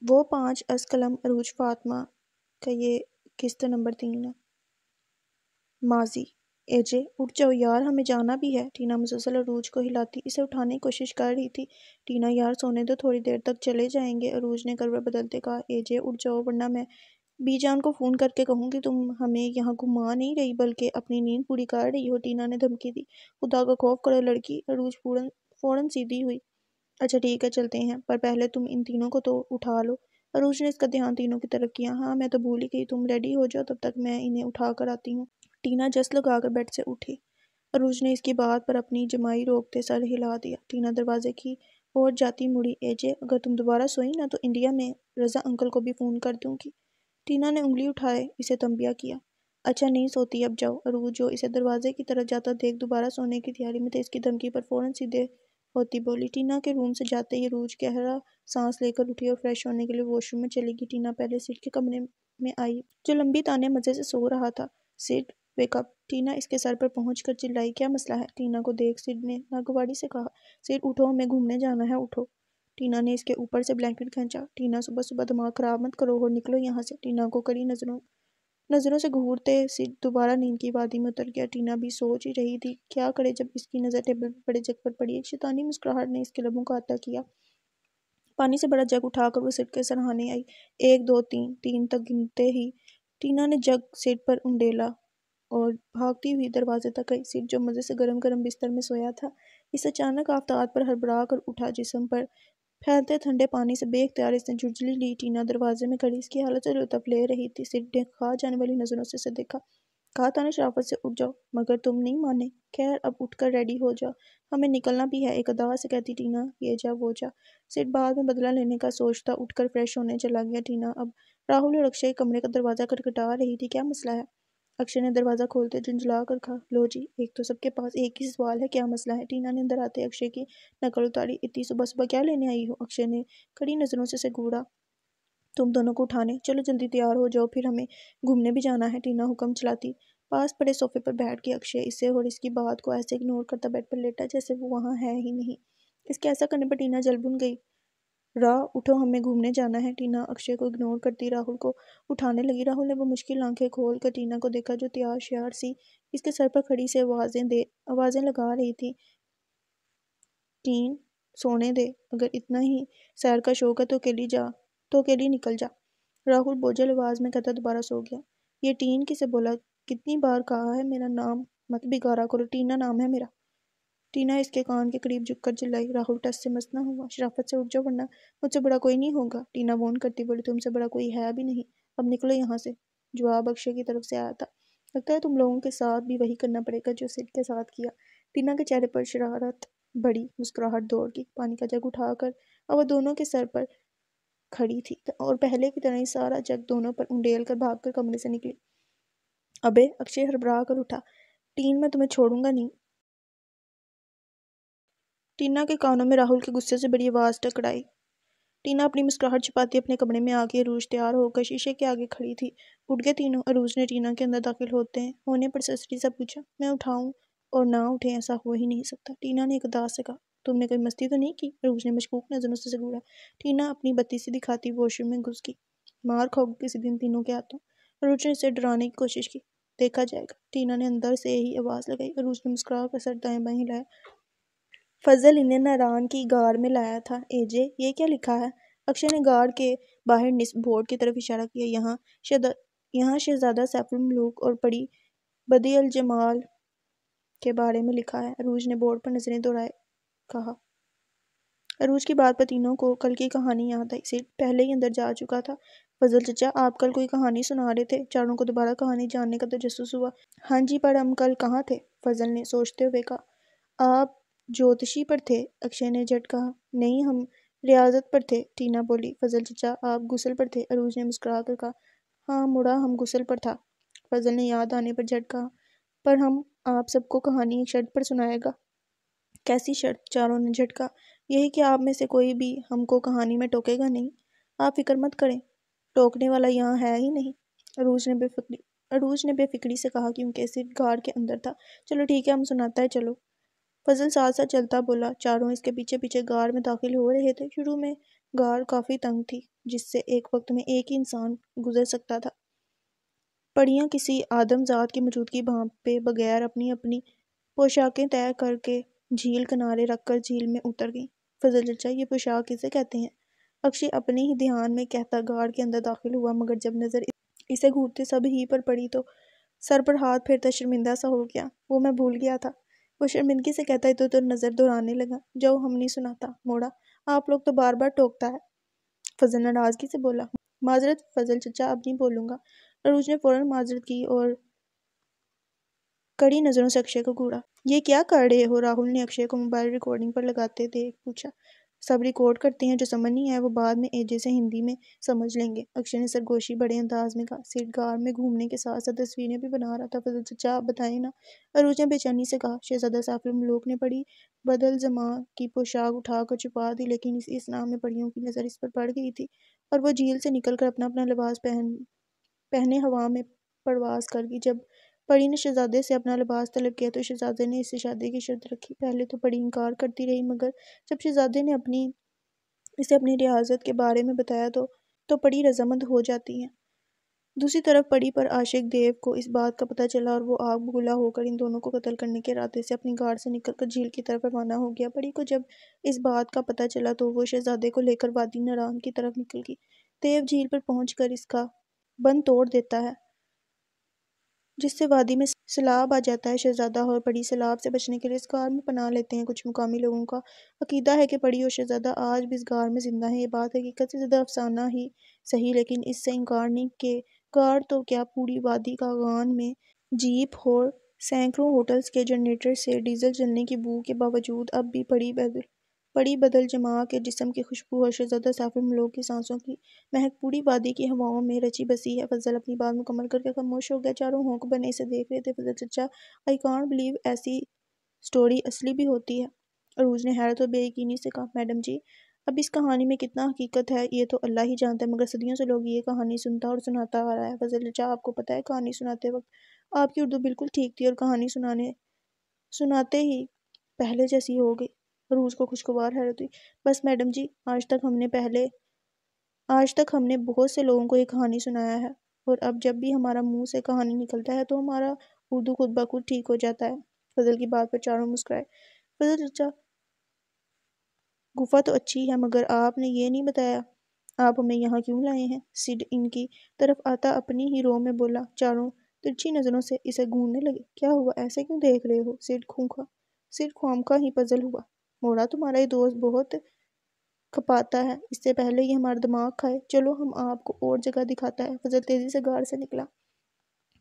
وہ 5 از قلم عروج فاطمہ کا یہ قسط نمبر 3 ہے۔ ماضی: اے جے اٹھ جاؤ یار، ہمیں جانا بھی ہے۔ ٹینا مسلسل عروج کو ہلاتی اسے اٹھانے کی کوشش کر رہی تھی۔ ٹینا یار سونے دو، تھوڑی دیر تک چلے جائیں گے، عروج نے کروٹ بدلتے کہا۔ اے جے اٹھ جاؤ ورنہ میں بی جان کو فون کر کے کہوں گی تم ہمیں یہاں گھما نہیں رہی بلکہ اپنی نیند پوری کر رہی ہو، ٹینا نے دھمکی دی۔ خدا کا خوف کرو لڑکی، عروج فوراً سیدھی ہوئی۔ اچھا ٹھیک ہے چلتے ہیں، پر پہلے تم ان تینوں کو تو اٹھا لو۔ عروج نے اس کا دھیان تینوں کی طرف کیا۔ ہاں میں تو بھول ہی گئی، تم ریڈی ہو جاؤ، تب تک میں انہیں اٹھا کر آتی ہوں۔ ٹینا جست لگا کر بیڈ سے اٹھی۔ عروج نے اس کی بات پر اپنی جمائی روکتے سر ہلا دیا۔ ٹینا دروازے کی اور جاتی مڑی۔ اے جے اگر تم دوبارہ سوئی نا تو انڈیا میں رضا انکل کو بھی فون کر دوں گی۔ ٹینا نے انگلی اٹھائے اسے تنبیہ کیا۔ اچھا نہیں سوتی اب جاؤ۔ عروج جو اسے دروازے کی طرف جاتا دیکھ دوبارہ سونے کی تیاری میں تھے، اس کی دھمکی پر فوراً سیدھے ہوتی بولی۔ ٹینا کے روم سے جاتے ہی عروج گہرا سانس لے کر اٹھی اور فریش ہونے کے لیے واش روم میں چلی گئی۔ ٹینا پہلے سیٹ کے کمرے میں آئی جو لمبی تانے مزے سے سو رہا تھا۔ Said wake up! ٹینا اس کے سر پر پہنچ کر چلائی۔ کیا مسئلہ ہے؟ ٹینا کو دیکھ سیڈ نے ناگواری سے کہا۔ سیڈ اٹھو، ہمیں گھومنے جانا ہے، اٹھو۔ ٹینا نے اس کے اوپر سے بلینکٹ کھینچا۔ ٹینا صبح صبح دماغ خراب مت کرو اور نکلو یہاں سے۔ ٹینا کو کڑی نظروں سے گھورتے سیڈ دوبارہ نیند کی وادی میں اتر گیا۔ ٹینا بھی سوچ ہی رہی تھی کیا کرے جب اس کی نظر ٹیبل پر پڑے جگ پر پڑی۔ ایک شیطانی مسکراہٹ نے اس کے لبوں کو عطا کیا۔ پانی سے بڑا جگ اٹھا کر وہ سیڈ کے سرہانے آئی۔ 1 2 3 3 تک گنتے ہی ٹینا نے جگ سیڈ پر انڈیلا اور بھاگتی ہوئی دروازے تک گئی۔ سیڈ جو مزے سے گرم گرم بستر میں سویا تھا، اس اچانک آفتاب پر ہڑبڑا کر اٹھا۔ جسم پر پھیلتے ٹھنڈے پانی سے بے اختیار اس نے جھلجھلی لی۔ ٹینا دروازے میں کھڑی اس کی حالت سے لطف لے رہی تھی۔ سیڈ نے کھا جانے والی نظروں سے اسے دیکھا۔ کہا تھا نا شرافت سے اٹھ جاؤ، مگر تم نہیں مانے۔ خیر اب اٹھ کر ریڈی ہو جاؤ، ہمیں نکلنا بھی ہے، ایک ادا سے کہتی ٹینا یہ جا وہ جا۔ سیڈ بعد میں بدلہ لینے کا سوچتا اٹھ کر فریش ہونے چلا گیا۔ ٹینا اب راہل اور اکشے کے کمرے کا دروازہ کھٹکھٹا رہی تھی۔ کیا مسئلہ ہے؟ اکشے نے دروازہ کھولتے جھنجھلا کر کہا۔ لو جی، ایک تو سب کے پاس ایک ہی سوال ہے، کیا مسئلہ ہے؟ ٹینا نے اندر آتے اکشے کی نقل اتاری۔ اتنی صبح صبح کیا لینے آئی ہو؟ اکشے نے کڑی نظروں سے اسے گھورا۔ تم دونوں کو اٹھانے، چلو جلدی تیار ہو جاؤ، پھر ہمیں گھومنے بھی جانا ہے۔ ٹینا حکم چلاتی پاس پڑے صوفے پر بیٹھ گیا۔ اکشے اسے اور اس کی بات کو ایسے اگنور کرتا بیڈ پر لیٹا جیسے وہ وہاں ہے ہی نہیں۔ اس کے ایسا کرنے پر ٹینا جل بھن گئی۔ اٹھو، ہمیں گھومنے جانا ہے۔ ٹینا اکشے کو اگنور کرتی راہل کو اٹھانے لگی۔ راہل نے وہ مشکل آنکھیں کھول کر ٹینا کو دیکھا جو تیار شیار سی اس کے سر پر کھڑی سے آوازیں لگا رہی تھی۔ ٹین سونے دے، اگر اتنا ہی سیر کا شوق ہے تو اکیلی نکل جا، راہل بوجھل آواز میں کہتا دوبارہ سو گیا۔ یہ ٹین کسے بولا؟ کتنی بار کہا ہے میرا نام مت بگاڑا کرو، ٹینا نام ہے میرا۔ ٹینا اس کے کان کے قریب جھک کر چلائی۔ راہل ٹس سے مس نہ ہوا۔ شرافت سے اٹھ جاؤ ورنہ مجھ سے بڑا کوئی نہیں ہوگا، ٹینا وارن کرتی بولی۔ تم سے بڑا کوئی ہے بھی نہیں، اب نکلو یہاں سے۔ جواب اکشے کی طرف سے آیا تھا۔ لگتا ہے تم لوگوں کے ساتھ بھی وہی کرنا پڑے گا جو سیڈ کے ساتھ کیا۔ ٹینا کے چہرے پر شرارت بڑی، مسکراہٹ دوڑ گئی۔ پانی کا جگ اٹھا کر اب وہ دونوں کے سر پر کھڑی تھی اور پہلے کی طرح ہی سارا جگ دونوں پر انڈیل کر بھاگ کر کمرے سے نکلی۔ ابے! اکشے ہڑبڑا کر اٹھا۔ ٹین میں تمہیں چھوڑوں گا نہیں۔ ٹینا کے کانوں میں راہل کے غصے سے بڑی آواز ٹکرائی۔ ٹینا اپنی مسکراہٹ چھپاتی اپنے کمرے میں آ گئی۔ عروج تیار ہو کر شیشے کے آگے کھڑی تھی۔ اٹھ گئے تینوں؟ عروج نے ٹینا کے اندر داخل ہونے پر سرسری سا پوچھا۔ میں اٹھاؤں اور نہ اٹھے ایسا ہو ہی نہیں سکتا، ٹینا نے ایک ادا سے کہا۔ تم نے کوئی مستی تو نہیں کی؟ عروج نے مشکوک نظروں سے گھورا۔ ٹینا اپنی بتی سی دکھاتی واش روم میں گھس گئی۔ مار کھاؤ گی کسی دن تینوں کے ہاتھوں، عروج نے اسے ڈرانے کی کوشش کی۔ دیکھا جائے گا، ٹینا نے اندر سے ہی آواز لگائی۔ عروج نے مسکرا کر سر دائیں بائیں ہلایا۔ فضل انہیں ناران کی غار میں لایا تھا۔ اے جے یہ کیا لکھا ہے؟ اکشے نے غار کے باہر نصب بورڈ کی طرف اشارہ کیا۔ یہاں شہزادہ سیف الملوک اور پری بدی الجمال کے بارے میں لکھا ہے، عروج نے بورڈ پر نظریں دوڑائے کہا۔ عروج کی بات پر تینوں کو کل کی کہانی یاد آئی۔ سیڈ پہلے ہی اندر جا چکا تھا۔ فضل چچا آپ کل کوئی کہانی سنا رہے تھے، چاروں کو دوبارہ کہانی جاننے کا تجسس ہوا۔ ہاں جی، پر ہم کل کہاں تھے؟ فضل نے سوچتے ہوئے کہا۔ آپ جوتشی پر تھے، اکشے نے جھٹ کہا۔ نہیں، ہم ریاضت پر تھے، ٹینا بولی۔ فضل چچا آپ غسل پر تھے، عروج نے مسکرا کر کہا۔ ہاں مڑا، ہم غسل پر تھا، فضل نے یاد آنے پر جھٹ کہا۔ پر ہم آپ سب کو کہانی ایک شرط پر سنائے گا۔ کیسی شرط؟ چاروں نے جھٹ کہا۔ یہی کہ آپ میں سے کوئی بھی ہم کو کہانی میں ٹوکے گا نہیں۔ آپ فکر مت کریں، ٹوکنے والا یہاں ہے ہی نہیں، عروج نے بے فکری سے کہا کیونکہ سیڈ غار کے اندر تھا۔ چلو ٹھیک ہے، ہم سناتا ہے، چلو۔ فضل ساتھ ساتھ چلتا بولا۔ چاروں اس کے پیچھے پیچھے غار میں داخل ہو رہے تھے۔ شروع میں غار کافی تنگ تھی۔ جس سے ایک وقت میں ایک ہی انسان گزر سکتا تھا۔ پڑیاں کسی آدم ذات کی موجودگی بھانپے بغیر اپنی اپنی پوشاکیں طے کر کے جھیل کنارے رکھ کر جھیل میں اتر گئیں۔ فضل چچا، یہ پوشاک کسے کہتے ہیں؟ اکشے اپنے ہی دھیان میں کہتا گارڈ کے اندر داخل ہوا، مگر جب نظر اسے گھورتے سب ہی پر پڑی تو سر پر ہاتھ پھیرتا شرمندہ سا ہو گیا۔ وہ میں بھول گیا تھا۔ وہ شرمندگی سے کہتا ادھر ادھر نظر دوڑانے لگا۔ جاؤ، ہم نہیں سناتا۔ موڑا، آپ لوگ تو بار بار ٹوکتا ہے۔ فضل ناراضگی سے بولا۔ معذرت فضل چچا، اب نہیں بولوں گا۔ عروج نے فوراً معذرت کی اور کڑی نظروں سے اکشے کو گھورا۔ یہ کیا کر رہے ہو؟ راہل نے اکشے کو موبائل ریکارڈنگ پر لگاتے دیکھ پوچھا۔ سب ریکارڈ کرتے ہیں، جو سمجھ نہیں آئے وہ بعد میں ایجے سے ہندی میں سمجھ لیں گے، اکشے نے سرگوشی بڑے انداز میں کہا۔ سیٹ غار میں گھومنے کے ساتھ ساتھ تصویریں بھی بنا رہا تھا۔ فضل چچا، آپ بتائیں نا، عروج نے بے چینی سے کہا۔ شہزادہ سیف الملوک نے پری بدل زماں کی پوشاک اٹھا کر چھپا دی، لیکن اسی اثناء میں پریوں کی نظر اس پر پڑ گئی تھی اور وہ جھیل سے نکل کر اپنا اپنا لباس پہنے ہوا میں پرواز کر گئی۔ جب پری نے شہزادے سے اپنا لباس طلب کیا تو شہزادے نے اس سے شادی کی شرط رکھی۔ پہلے تو پری انکار کرتی رہی، مگر جب شہزادے نے اسے اپنی ریاضت کے بارے میں بتایا تو پری رضامند ہو جاتی ہے۔ دوسری طرف پری پر عاشق دیو کو اس بات کا پتہ چلا اور وہ آگ بگولا ہو کر ان دونوں کو قتل کرنے کے ارادے سے اپنی غار سے نکل کر جھیل کی طرف روانہ ہو گیا۔ پری کو جب اس بات کا پتہ چلا تو وہ شہزادے کو لے کر وادی ناران کی طرف نکل گئی۔ دیو جھیل پر پہنچ کر اس کا بند توڑ دیتا ہے، جس سے وادی میں سیلاب آ جاتا ہے۔ شہزادہ اور پری سیلاب سے بچنے کے لیے اس غار میں پناہ لیتے ہیں۔ کچھ مقامی لوگوں کا عقیدہ ہے کہ پری اور شہزادہ آج بھی اس غار میں زندہ ہیں۔ یہ بات حقیقت سے زیادہ افسانہ ہی سہی، لیکن اس سے انکار نہیں کہ غار تو کیا پوری وادی کا غان میں جیپ اور سینکڑوں ہوٹلز کے جنریٹر سے ڈیزل جلنے کی بو کے باوجود اب بھی پری بدل جماع کے جسم کی خوشبو اور شہزادہ سیف الملوک کی سانسوں کی مہک پوری وادی کی ہواؤں میں رچی بسی ہے۔ فضل اپنی بات مکمل کر کے خاموش ہو گیا۔ چاروں ہونک بنے اسے دیکھ رہے تھے۔ فضل چچا، آئی کانٹ بلیو ایسی سٹوری اصلی بھی ہوتی ہے؟ عروج نے حیرت اور بے یقینی سے کہا۔ میڈم جی، اب اس کہانی میں کتنا حقیقت ہے یہ تو اللہ ہی جانتا ہے، مگر صدیوں سے لوگ یہ کہانی سنتا اور سناتا آ رہا ہے۔ فضل چچا، آپ کو پتہ ہے کہانی سناتے وقت آپ کی اردو بالکل ٹھیک تھی اور کہانی سناتے ہی پہلے جیسی ہو گئی۔ عروج کو خوشگوار حیرت ہوئی۔ بس میڈم جی، آج تک ہم نے بہت سے لوگوں کو یہ کہانی سنایا ہے، اور اب جب بھی ہمارا منہ سے کہانی نکلتا ہے تو ہمارا اردو خود بخود ٹھیک ہو جاتا ہے۔ فضل کی بات پر چاروں مسکرائے۔ فضل چچا، گفا تو اچھی ہے، مگر آپ نے یہ نہیں بتایا آپ ہمیں یہاں کیوں لائے ہیں؟ سڈ ان کی طرف آتا اپنی ہی رو میں بولا۔ چاروں ترچھی نظروں سے اسے گھورنے لگے۔ کیا ہوا؟ ایسے کیوں دیکھ رہے ہو؟ سڈ خوامخواہ ہی پزل ہوا۔ موڑا، تمہارا یہ دوست بہت کھپاتا ہے، اس سے پہلے یہ ہمارا دماغ کھائے۔ چلو، ہم آپ کو اور جگہ دکھاتا ہے۔ فضل تیزی سے غار سے نکلا۔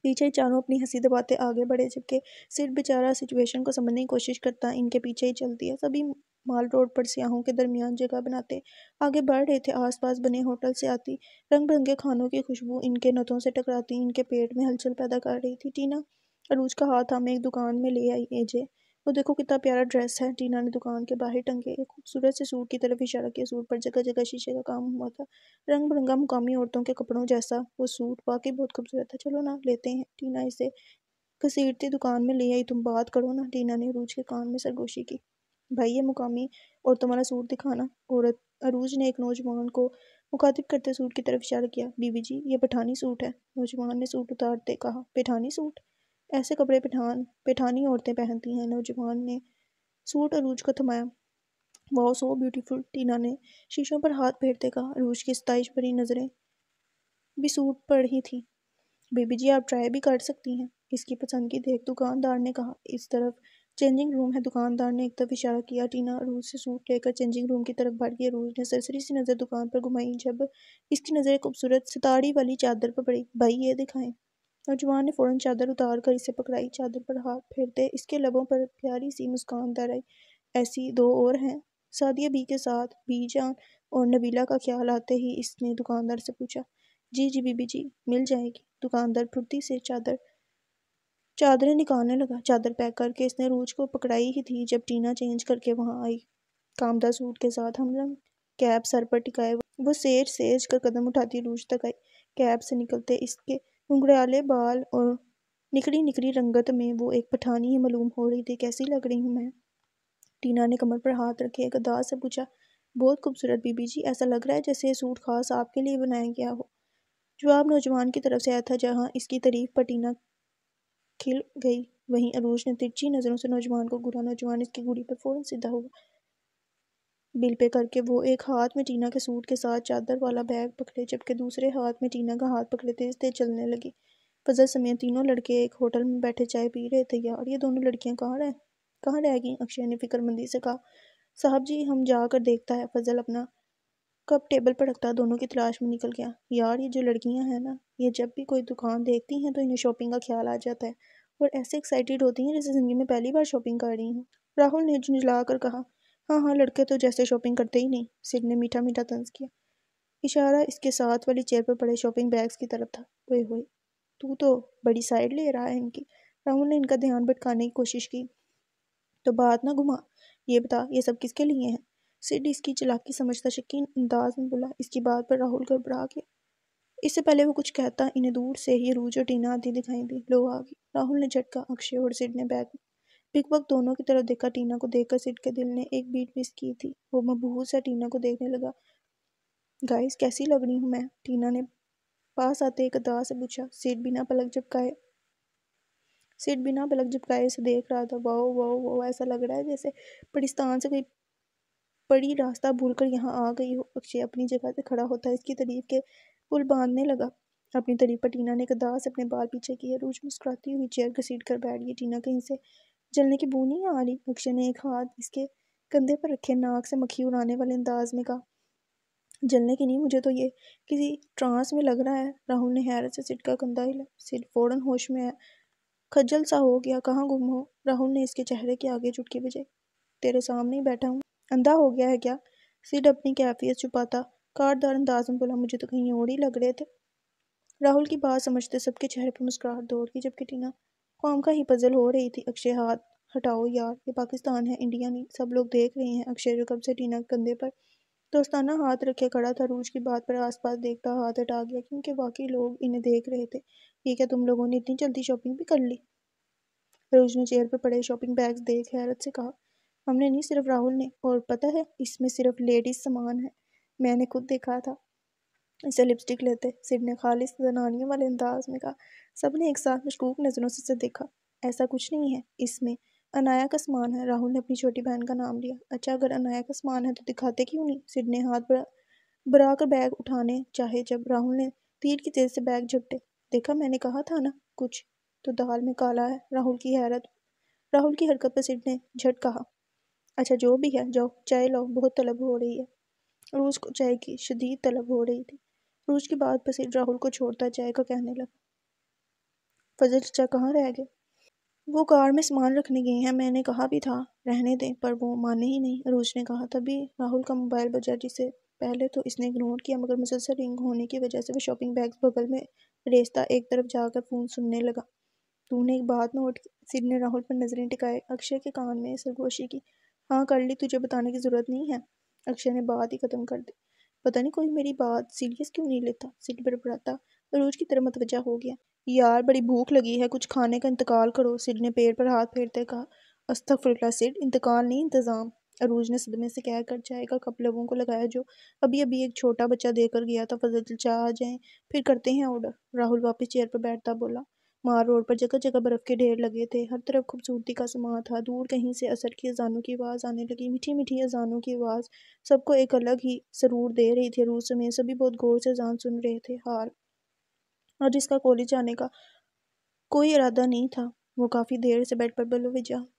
پیچھے ہی چاروں اپنی ہنسی دباتے آگے بڑھے، جبکہ سڈ بیچارہ سچویشن کو سمجھنے کی کوشش کرتا ان کے پیچھے ہی چل دیا۔ سبھی مال روڈ پر سیاحوں کے درمیان جگہ بناتے آگے بڑھ رہے تھے۔ آس پاس بنے ہوٹل سے آتی رنگ برنگے کھانوں کی خوشبو ان کے نتھوں سے ٹکراتی ان کے پیٹ میں ہلچل پیدا کر رہی تھی۔ ٹینا عروج کا ہاتھ تھامے ایک دکان میں لے آئی۔ ایجے، وہ دیکھو کتنا پیارا ڈریس ہے۔ ٹینا نے دکان کے باہر ٹنگے ایک خوبصورت سے سوٹ کی طرف اشارہ کیا۔ سوٹ پر جگہ جگہ شیشے کا کام ہوا تھا، رنگ برنگا مقامی عورتوں کے کپڑوں جیسا وہ سوٹ واقعی بہت خوبصورت تھا۔ چلو نا، لیتے ہیں۔ ٹینا اسے گھسیٹتی دکان میں لے آئی۔ تم بات کرو نا، ٹینا نے عروج کے کان میں سرگوشی کی۔ بھائی، یہ مقامی عورتوں والا سوٹ دکھانا۔ عروج نے ایک نوجوان کو مخاطب کرتے سوٹ کی طرف اشارہ کیا۔ بی بی جی، یہ پٹھانی سوٹ ہے۔ نوجوان نے سوٹ اتارتے کہا۔ پٹھانی سوٹ؟ ایسے کپڑے پٹھانی عورتیں پہنتی ہیں۔ نوجوان نے سوٹ عروج کو تھمایا۔ واؤ، سو بیوٹیفل، ٹینا نے شیشوں پر ہاتھ پھیرتے کہا۔ عروج کی ستائش بھری نظریں بھی سوٹ پر ہی تھیں۔ بی بی جی، آپ ٹرائی بھی کر سکتی ہیں، اس کی پسند کی دیکھ دکاندار نے کہا۔ اس طرف چینجنگ روم ہے، دکاندار نے ایک طرف اشارہ کیا۔ ٹینا عروج سے سوٹ لے کر چینجنگ روم کی طرف بڑھ گئی۔ عروج نے سرسری سی نظر دکان پر گھمائی جب اس کی نظر ایک خوبصورت ستاڑی والی چادر پر پڑی۔ بھائی، یہ دکھائیں۔ نوجوان نے فوراً چادر اتار کر اسے پکڑائی۔ چادر پر ہاتھ پھیرتے اس کے لبوں پر پیاری سی مسکان در آئی۔ ایسی دو اور ہیں؟ سعدیہ بی کے ساتھ بی جان اور نبیلہ کا خیال آتے ہی اس نے دکاندار سے پوچھا۔ جی جی بی بی جی، مل جائے گی۔ دکاندار پھرتی سے چادریں نکالنے لگا۔ چادر پیک کر کے اس نے عروج کو پکڑائی ہی تھی جب ٹینا چینج کر کے وہاں آئی۔ کامدہ سوٹ کے ساتھ ہم رنگ کیپ سر پر ٹکائے وہ سیج کر قدم اٹھاتی عروج تک آئی۔ کیپ سے نکلتے اس کے گھنگھریالے بال اور نکھری نکھری رنگت میں وہ ایک پٹھانی ہی معلوم ہو رہی تھی۔ کیسی لگ رہی ہوں میں؟ ٹینا نے کمر پر ہاتھ رکھے ایک انداز سے پوچھا۔ بہت خوبصورت بی بی جی، ایسا لگ رہا ہے جیسے یہ سوٹ خاص آپ کے لیے بنایا گیا ہو۔ جواب نوجوان کی طرف سے آیا تھا۔ جہاں اس کی تعریف پر ٹینا کھل گئی، وہیں عروج نے ترچھی نظروں سے نوجوان کو گھورا۔ نوجوان اس کی گھڑی پر فوراً سیدھا ہوا، بل پے کر کے وہ ایک ہاتھ میں ٹینا کے سوٹ کے ساتھ چادر والا بیگ پکڑے، جبکہ دوسرے ہاتھ میں ٹینا کا ہاتھ پکڑے تیز تیز چلنے لگی۔ فضل سمیت تینوں لڑکے ایک ہوٹل میں بیٹھے چائے پی رہے تھے۔ یار یہ دونوں لڑکیاں کہاں رہ گئیں؟ اکشے نے فکر مندی سے کہا۔ صاحب جی ہم جا کر دیکھتا ہے۔ فضل اپنا کپ ٹیبل پر رکھتا دونوں کی تلاش میں نکل گیا۔ یار یہ جو لڑکیاں ہیں نا، یہ جب بھی کوئی دکان دیکھتی ہیں تو انہیں شاپنگ کا خیال آ جاتا ہے اور ایسے ایکسائٹیڈ ہوتی ہیں جیسے زندگی میں پہلی بار شاپنگ کر رہی ہوں۔ راہل نے جھنجھلا کر کہا۔ ہاں لڑکے تو جیسے شاپنگ کرتے ہی نہیں۔ سڈ نے میٹھا میٹھا طنز کیا۔ اشارہ اس کے ساتھ والی چیئر پر پڑے شاپنگ بیگز کی طرف تھا۔ اوئے ہوئے، تو بڑی سائڈ لے رہا ہے ان کی۔ راہل نے ان کا دھیان بھٹکانے کی کوشش کی۔ تو بات نہ گھما، یہ بتا یہ سب کس کے لیے ہیں؟ سڈ اس کی چالاکی سمجھتا شکین انداز میں بولا۔ اس کی بات پر راہل گھبرا گیا۔ اس سے پہلے وہ کچھ کہتا، انہیں دور سے ہی عروج اور ٹینا آتی دکھائی دی۔ لو آ گئی۔ راہل نے جھٹکا۔ اکشے اور سڈ نے بیگ پک وقت دونوں کی طرف دیکھا۔ ٹینا کو دیکھ کر سڈ کے دل نے ایک بیٹ مس کی تھی۔ وہ مبہوت سا ٹینا کو دیکھنے لگا۔ گائز کیسی لگ رہی ہوں میں؟ ٹینا نے پاس آتے ایک ادا سے پوچھا۔ سڈ بنا پلک جھپکائے اسے دیکھ رہا تھا۔ واؤ واؤ واؤ، ایسا لگ رہا ہے جیسے پاکستان سے کوئی پڑی راستہ بھول کر یہاں آ گئی ہو۔ اکشے اپنی جگہ سے کھڑا ہوتا اس کی تعریف کے پل باندھنے لگا۔ اپنی تعریف پر ٹینا نے ایک ادا سے اپنے بال پیچھے کیے۔ عروج مسکراتی ہوئی چیئر گھسیٹ کر بیٹھ گئی۔ ٹینا کہیں سے جلنے کی بو نہیں آ رہی؟ اکشے نے ایک ہاتھ اس کے کندھے پر رکھے ناک سے مکھی اڑانے والے انداز میں کہا۔ جلنے کی نہیں، مجھے تو یہ کسی ٹرانس میں لگ رہا ہے۔ راہل نے حیرت سے سڈ کا کندھا ہلا۔ سڈ فوراً ہوش میں آیا، کھجل سا ہو گیا۔ کہاں گم ہو؟ راہل نے اس کے چہرے کے آگے چٹکی بجائی۔ تیرے سامنے ہی بیٹھا ہوں۔ اندھا ہو گیا ہے کیا؟ سڈ اپنی کیفیت چھپاتا کاٹدار انداز میں بولا۔ مجھے تو کہیں اور ہی لگ رہے تھے۔ راہل کی بات سمجھتے سب کے چہرے پر مسکراہٹ دوڑ گئی، جبکہ ٹینا خواہ ہی پزل ہو رہی تھی۔ اکشے ہاتھ ہٹاؤ یار، یہ پاکستان ہے، انڈیا نہیں، سب لوگ دیکھ رہے ہیں۔ اکشے جو کب سے ٹینا کے کندھے پر دوستانہ ہاتھ رکھے کھڑا تھا، عروج کی بات پر آس پاس دیکھتا ہاتھ ہٹا گیا، کیونکہ واقعی لوگ انہیں دیکھ رہے تھے۔ یہ کیا تم لوگوں نے اتنی جلدی شاپنگ بھی کر لی؟ عروج نے چیئر پر پڑے شاپنگ بیگز دیکھ حیرت سے کہا۔ ہم نے نہیں، صرف راہل نے، اور پتہ ہے اس میں صرف لیڈیز سامان ہے، میں نے خود دیکھا تھا۔ اسے لپسٹک لیتے، سڈ نے خالص زنانیوں والے انداز میں کہا۔ سب نے ایک ساتھ مشکوک نظروں سے اسے دیکھا۔ ایسا کچھ نہیں ہے، اس میں انایا کا سامان ہے۔ راہل نے اپنی چھوٹی بہن کا نام لیا۔ اچھا اگر انایا کا سامان ہے تو دکھاتے کیوں نہیں؟ سڈ نے ہاتھ برا کر بیگ اٹھانے چاہے جب راہل نے تیر کی تیز سے بیگ جھپٹے۔ دیکھا میں نے کہا تھا نا، کچھ تو دال میں کالا ہے۔ راہل کی حرکت پر سڈ نے جھٹ کہا۔ اچھا جو بھی ہے، جاؤ چائے لاؤ، بہت طلب ہو رہی ہے۔ عروج کو چائے کی شدید طلب ہو رہی تھی۔ عروج کی بات پر سڈ راہل کو چھوڑتا چائے کا کہنے لگا۔ فضل چچا کہاں رہ گئے؟ وہ کار میں سامان رکھنے گئے ہیں، میں نے کہا بھی تھا رہنے دیں پر وہ مانے ہی نہیں، عروج نے کہا۔ تبھی راہل کا موبائل بجا، جسے پہلے تو اس نے اگنور کیا، مگر مسلسل رنگ ہونے کی وجہ سے وہ شاپنگ بیگز بغل میں ریستہ ایک طرف جا کر فون سننے لگا۔ تو نے ایک بات نوٹ کی؟ سڈ نے راہل پر نظریں ٹکائے اکشے کے کان میں سرگوشی کی۔ ہاں کر لی، تجھے بتانے کی ضرورت نہیں ہے۔ اکشے نے بات ہی ختم کر دی۔ پتہ نہیں کوئی میری بات سیریس کیوں نہیں لیتا؟ سڈ بڑبڑاتا عروج کی طرف متوجہ ہو گیا۔ یار بڑی بھوک لگی ہے، کچھ کھانے کا انتقال کرو، سڈ نے پیٹ پر ہاتھ پھیرتے کہا۔ استغفراللہ سڈ، انتقال نہیں انتظام، عروج نے صدمے سے کہہ کر چائے کا کپ لبوں کو لگایا جو ابھی ایک چھوٹا بچہ دے کر گیا تھا۔ فضل چچا آ جائیں پھر کرتے ہیں آرڈر۔ راہل واپس چیئر پر بیٹھتا بولا۔ مار روڈ پر جگہ جگہ برف کے ڈھیر لگے تھے، ہر طرف خوبصورتی کا سماں تھا۔ دور کہیں سے عصر کی اذانوں کی آواز آنے لگی، میٹھی میٹھی اذانوں کی آواز سب کو ایک الگ ہی سرور دے رہی تھی۔ عروج سمیت سبھی بہت غور سے اذان سن رہے تھے۔ آج اس کا کالج جانے کا کوئی ارادہ نہیں تھا۔ وہ کافی دیر سے بیڈ پر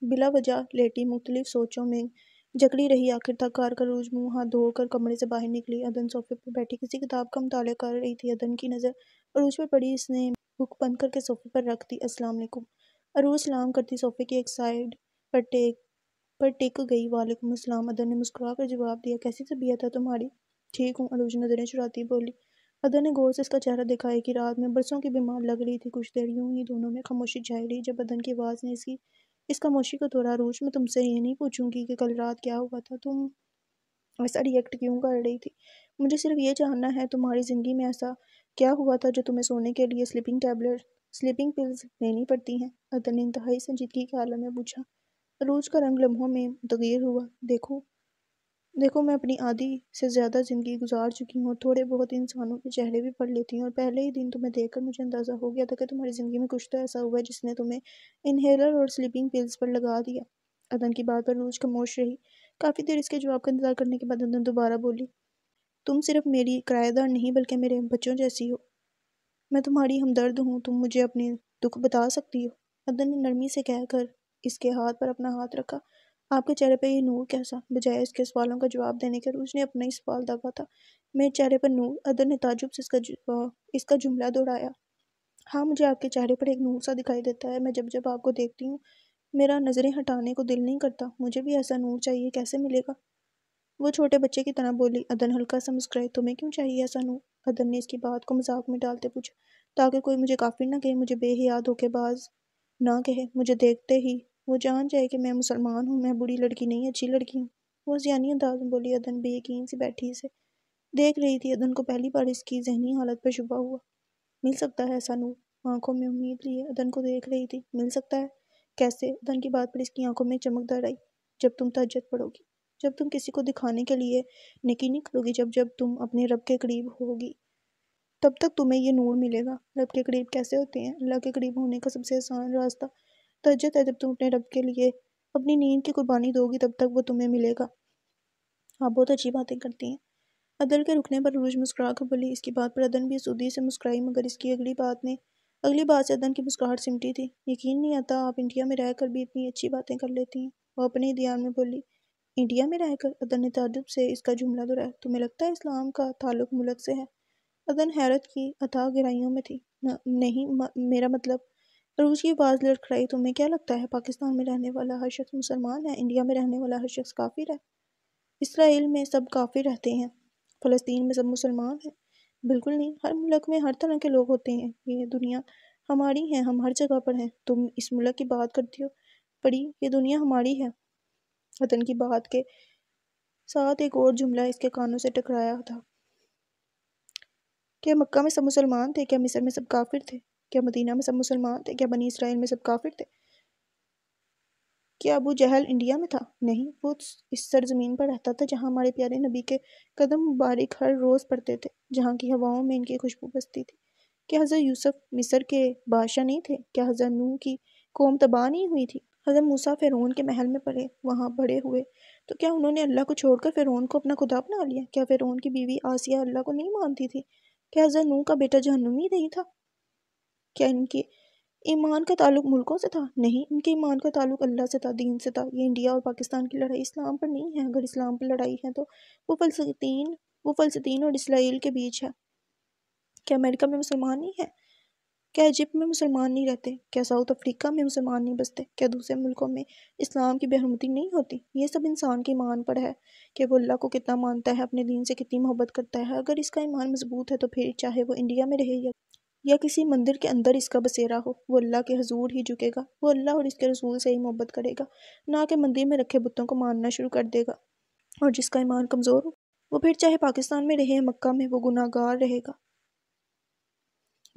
بلا وجہ لیٹی مختلف سوچوں میں جکڑی رہی۔ آخر تھک ہار کر عروج منہ ہاتھ دھو کر کمرے سے باہر نکلی۔ عدن صوفے پر بیٹھی کسی کتاب کا مطالعہ کر رہی تھی۔ عدن کی نظر عروج پر پڑی، اس نے بک بند کر کے صوفے پر رکھ دی۔ السلام علیکم۔ عروج سلام کرتی صوفے کی ایک سائیڈ پر ٹک گئی۔ وعلیکم السلام، عدن نے مسکرا کر جواب دیا۔ کیسی طبیعت ہے تمہاری؟ ٹھیک ہوں، عروج نظریں چراتی بولی۔ عدن نے غور سے اس کا چہرہ دیکھا۔ ایک ہی رات میں برسوں کی بیمار لگ رہی تھی۔ کچھ دیر یوں ہی دونوں میں خاموشی چھائی رہی۔ جب عدن کی آواز نے اس خاموشی کو توڑا۔ عروج میں تم سے یہ نہیں پوچھوں گی کہ کل رات کیا ہوا تھا، تم ایسا ری ایکٹ کیوں کر رہی تھی؟ مجھے صرف یہ جاننا ہے تمہاری زندگی میں ایسا کیا ہوا تھا جو تمہیں سونے کے لیے سلیپنگ پلز لینی پڑتی ہیں؟ عدن نے انتہائی سنجیدگی کے عالم میں پوچھا۔ عروج کا رنگ لمحوں میں متغیر ہوا۔ دیکھو دیکھو میں اپنی آدھی سے زیادہ زندگی گزار چکی ہوں اور تھوڑے بہت انسانوں کے چہرے بھی پڑھ لیتی ہوں، اور پہلے ہی دن تمہیں دیکھ کر مجھے اندازہ ہو گیا تھا کہ تمہاری زندگی میں کچھ تو ایسا ہوا ہے جس نے تمہیں انہیلر اور سلیپنگ پلز پر لگا دیا۔ عدن کی بات پر روج خاموش رہی۔ کافی دیر اس کے جواب کا انتظار کرنے کے بعد عدن دوبارہ بولی، تم صرف میری کرایہ دار نہیں بلکہ میرے بچوں جیسی ہو۔ میں تمہاری ہمدرد ہوں، تم مجھے اپنے دکھ بتا سکتی ہو۔ عدن نے نرمی سے کہہ کر اس کے ہاتھ پر اپنا ہاتھ رکھا۔ آپ کے چہرے پہ یہ نور کیسا؟ بجائے اس کے سوالوں کا جواب دینے کے روج نے اپنا ہی سوال داغا تھا۔ میرے چہرے پر نور؟ عدن نے تعجب سے اس کا جملہ دہرایا۔ ہاں، مجھے آپ کے چہرے پر ایک نور سا دکھائی دیتا ہے۔ میں جب جب آپ کو دیکھتی ہوں میرا نظریں ہٹانے کو دل نہیں کرتا۔ مجھے بھی ایسا نور چاہیے، کیسے ملے گا؟ وہ چھوٹے بچے کی طرح بولی۔ عدن ہلکا سا مسکرائے۔ تمہیں کیوں چاہیے ایسا نور؟ عدن نے اس کی بات کو مذاق میں ڈالتے پوچھا۔ تاکہ کوئی مجھے کافر نہ کہے، مجھے بے حیا دھوکے باز نہ کہے، مجھے دیکھتے ہی وہ جان جائے کہ میں مسلمان ہوں، میں بری لڑکی نہیں اچھی لڑکی ہوں۔ وہ ذہنی انداز میں بولی۔ عدن بے یقین سی بیٹھی اسے دیکھ رہی تھی۔ عدن کو پہلی بار اس کی ذہنی حالت پر شبہ ہوا۔ مل سکتا ہے ایسا نور؟ آنکھوں میں امید لیے عدن کو دیکھ رہی تھی۔ مل سکتا ہے؟ کیسے؟ عدن کی بات پر اس کی آنکھوں میں چمک در آئی۔ جب تم تہجد پڑھو گی، جب تم کسی کو دکھانے کے لیے نیکی نہیں کرو گی، جب تم اپنے رب کے قریب ہوگی، تب تک تمہیں یہ نور ملے گا۔ رب کے قریب کیسے ہوتے ہیں؟ اللہ کے قریب ہونے کا سب سے آسان راستہ تہجد ہے۔ جب تم اپنے رب کے لیے اپنی نیند کی قربانی دو گی، تب تک وہ تمہیں ملے گا۔ آپ بہت اچھی باتیں کرتی ہیں۔ عدن کے رکنے پر روج مسکرا کر بولی۔ اس کی بات پر عدن بھی سودی سے مسکرائی، مگر اس کی اگلی بات سے عدن کی مسکراہٹ سمٹی تھی۔ یقین نہیں آتا آپ انڈیا میں رہ کر بھی اتنی اچھی باتیں کر لیتی ہیں، وہ اپنے ہی دھیان میں بولی۔ انڈیا میں رہ کر؟ عدن نے تعجب سے اس کا جملہ دہرایا۔ تمہیں لگتا ہے اسلام کا تعلق ملک سے ہے؟ عدن حیرت کی اتھاہ گہرائیوں میں تھی۔ نہیں، میرا مطلب… روج کی آواز لڑکھڑائی۔ تمہیں کیا لگتا ہے پاکستان میں رہنے والا ہر شخص مسلمان ہے؟ انڈیا میں رہنے والا ہر شخص کافر ہے؟ اسرائیل میں سب کافر رہتے ہیں، فلسطین میں سب مسلمان ہیں؟ بالکل نہیں، ہر ملک میں ہر طرح کے لوگ ہوتے ہیں۔ یہ دنیا ہماری ہے، ہم ہر جگہ پر ہیں۔ تم اس ملک کی بات کرتی ہو؟ پڑی، یہ دنیا ہماری ہے۔ عدن کی بات کے ساتھ ایک اور جملہ اس کے کانوں سے ٹکرایا تھا۔ کیا مکہ میں سب مسلمان تھے؟ کیا مصر میں سب کافر تھے؟ کیا مدینہ میں سب مسلمان تھے؟ کیا بنی اسرائیل میں سب کافر تھے؟ کیا ابو جہل انڈیا میں تھا؟ نہیں، وہ اس سرزمین پر رہتا تھا جہاں ہمارے پیارے نبی کے قدم مبارک ہر روز پڑتے تھے، جہاں کی ہواؤں میں ان کی خوشبو بستی تھی۔ کیا حضرت یوسف مصر کے بادشاہ نہیں تھے؟ کیا حضرت نوح کی قوم تباہ نہیں ہوئی تھی؟ حضرت موسیٰ فرعون کے محل میں پلے، وہاں بڑے ہوئے، تو کیا انہوں نے اللہ کو چھوڑ کر فرعون کو اپنا خدا بنا لیا؟ کیا فرعون کی بیوی آسیہ اللہ کو نہیں مانتی تھی؟ کیا حضرت نوح کا بیٹا جہنمی نہیں تھا؟ کیا ان کے ایمان کا تعلق ملکوں سے تھا؟ نہیں، ان کے ایمان کا تعلق اللہ سے تھا، دین سے تھا۔ یہ انڈیا اور پاکستان کی لڑائی اسلام پر نہیں ہے۔ اگر اسلام پر لڑائی ہے تو وہ فلسطین اور اسرائیل کے بیچ ہے۔ کیا امریکہ میں مسلمان نہیں ہے؟ کیا ایجپٹ میں مسلمان نہیں رہتے؟ کیا ساؤتھ افریقہ میں مسلمان نہیں بستے؟ کیا دوسرے ملکوں میں اسلام کی بے حرمتی نہیں ہوتی؟ یہ سب انسان کے ایمان پر ہے کہ وہ اللہ کو کتنا مانتا ہے، اپنے دین سے کتنی محبت کرتا ہے۔ اگر اس کا ایمان مضبوط ہے تو پھر چاہے وہ انڈیا میں رہے یا کسی مندر کے اندر اس کا بسیرا ہو، وہ اللہ کے حضور ہی جھکے گا، وہ اللہ اور اس کے رسول سے ہی محبت کرے گا، نہ کہ مندر میں رکھے بتوں کو ماننا شروع کر دے گا۔ اور جس کا ایمان کمزور ہو، وہ پھر چاہے پاکستان میں رہے یا مکہ میں، وہ گناہ گار رہے گا،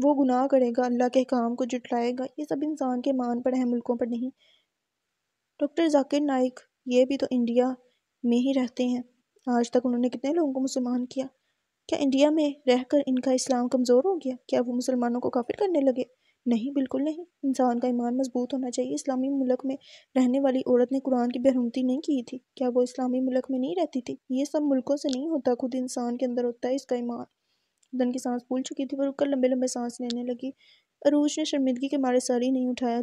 وہ گناہ کرے گا، اللہ کے احکام کو جھٹلائے گا۔ یہ سب انسان کے ایمان پر ہے، ملکوں پر نہیں۔ ڈاکٹر ذاکر نائک یہ بھی تو انڈیا میں ہی رہتے ہیں، آج تک انہوں نے کتنے لوگوں کو مسلمان کیا؟ کیا انڈیا میں رہ کر ان کا اسلام کمزور ہو گیا؟ کیا وہ مسلمانوں کو کافر کرنے لگے؟ نہیں، بالکل نہیں۔ انسان کا ایمان مضبوط ہونا چاہیے۔ اسلامی ملک میں رہنے والی عورت نے قرآن کی بے حرمتی نہیں کی تھی، کیا وہ اسلامی ملک میں نہیں رہتی تھی؟ یہ سب ملکوں سے نہیں ہوتا، خود انسان کے اندر ہوتا ہے اس کا ایمان۔ عدن کی سانس پھول چکی تھی، وہ رک کر لمبے لمبے سانس لینے لگی۔ عروج سے شرمندگی کے مارے سر ہی نہیں اٹھایا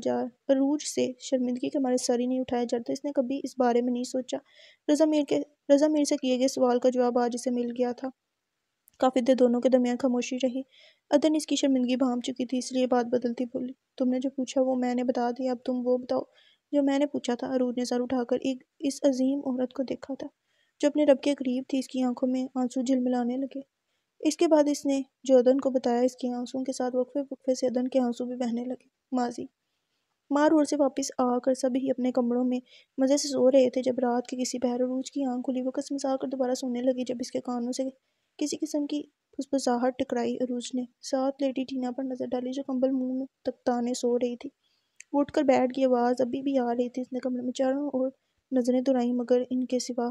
جاتا۔ اس نے کبھی اس بارے میں نہیں سوچا۔ رضا میر سے کیے گئے سوال کا جواب آج اسے مل گیا تھا۔ کافی دیر دونوں کے درمیان خاموشی رہی۔ عدن اس کی شرمندگی بھانپ چکی تھی، اس لیے بات بدلتی بولی۔ تم نے جو پوچھا وہ میں نے بتا دیا، اب تم وہ بتاؤ جو میں نے پوچھا تھا۔ عروج نے سر اٹھا کر اس عظیم عورت کو دیکھا تھا جو اپنے رب کے قریب تھی۔ اس کی آنکھوں میں آنسو جھلملانے لگے۔ اس کے بعد اس نے جو عدن کو بتایا، اس کے آنسوؤں کے ساتھ وقفے سے عدن کے آنسو بھی بہنے لگے۔ ماضی مار روڈ سے واپس آ کر سب ہی اپنے کمروں میں مزے سے سو رہے تھے جب رات کے کسی پہر عروج کی آنکھ کھلی۔ وہ کسمسا کر دوبارہ سونے لگی جب اس کے کانوں سے کسی قسم کی پھسپھساہٹ ٹکرائی۔ عروج نے ساتھ لیٹی ٹینا پر نظر ڈالی جو کمبل منہ میں تک تانے سو رہی تھی۔ وہ اٹھ کر بیٹھ گئی، آواز ابھی بھی آ رہی تھی۔ اس نے کمرے میں چاروں اور نظریں دوڑائیں، مگر ان کے سوا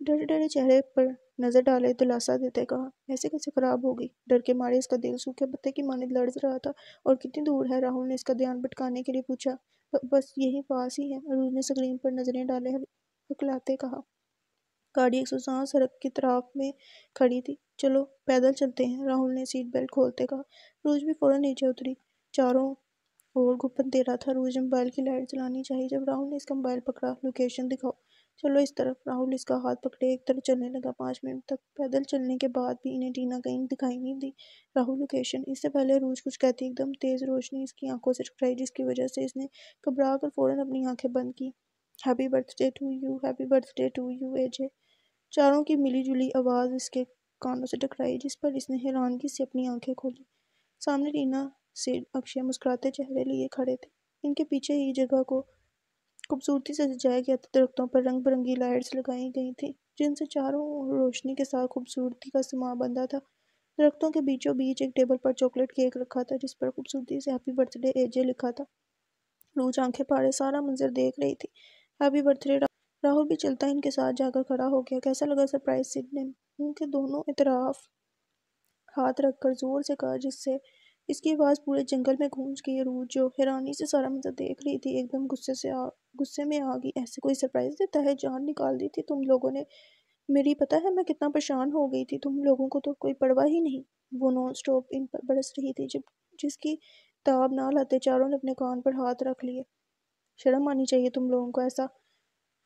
ڈرے ڈرے چہرے پر نظر ڈالے دلاسا دیتے کہا، ایسے کیسے خراب ہوگی؟ ڈر کے مارے اس کا دل سوکھے پتے کی مانند لرز رہا تھا۔ اور کتنی دور ہے؟ راہل نے اس کا دھیان بھٹکانے کے لیے پوچھا۔ بس یہیں پاس ہی ہے، عروج نے اسکرین پر نظریں ڈالے ہکلاتے کہا۔ گاڑی 107 سڑک کی طرف میں کھڑی تھی۔ چلو پیدل چلتے ہیں، راہل نے سیٹ بیلٹ کھولتے کہا۔ عروج بھی فوراً نیچے اتری۔ چاروں اور گھپن دے رہا تھا۔ عروج نے موبائل کی لائٹ جلانی چاہی جب راہل نے اس کا موبائل پکڑا۔ لوکیشن دکھاؤ۔ چلو اس طرف۔ راہل اس کا ہاتھ پکڑے ایک طرف چلنے لگا۔ 5 منٹ تک پیدل چلنے کے بعد بھی انہیں ٹینا کہیں دکھائی نہیں دی۔ راہل لوکیشن۔ اس سے پہلے عروج کچھ کہتی ایک دم تیز روشنی اس کی آنکھوں سے ٹکرائی جس کی وجہ سے اس نے گھبرا کر فوراً اپنی آنکھیں بند کی۔ Happy birthday to you, happy birthday to you A J. چاروں کی ملی جلی آواز اس کے کانوں سے ٹکرائی جس پر اس نے حیرانگی سے اپنی آنکھیں کھولی۔ سامنے ٹینا سڈ اکشے مسکراتے چہرے لیے کھڑے تھے۔ ان کے پیچھے ہی جگہ کو خوبصورتی سے سجایا گیا تھا۔ درختوں پر رنگ برنگی لائٹس لگائی گئی تھیں جن سے چاروں روشنی کے ساتھ خوبصورتی کا سماں بندھا تھا۔ درختوں کے بیچوں بیچ ایک ٹیبل پر چاکلیٹ کیک رکھا تھا جس پر خوبصورتی سے ہیپی برتھ ڈے اے جے لکھا تھا۔ روج آنکھیں پھاڑے سارا منظر دیکھ رہی تھی۔ ہیپی برتھ ڈے راہل بھی چلتا ان کے ساتھ جا کر کھڑا ہو گیا۔ کیسا لگا سرپرائز؟ سڈ نے منہ کے دونوں اطراف ہاتھ رکھ کر زور سے کہا جس سے اس کی آواز پورے جنگل میں گونج گئی۔ عروج جو حیرانی سے سارا منظر دیکھ رہی تھی ایک دم غصے میں آ گئی۔ ایسے کوئی سرپرائز دیتا ہے؟ جان نکال دی تھی تم لوگوں نے میری، پتہ ہے میں کتنا پریشان ہو گئی تھی۔ تم لوگوں کو تو کوئی پرواہ ہی نہیں۔ وہ نان سٹاپ ان پر برس رہی تھی جس کی تاب نہ لاتے چاروں نے اپنے کان پر ہاتھ رکھ لیے۔ شرم آنی چاہیے تم لوگوں کو ایسا۔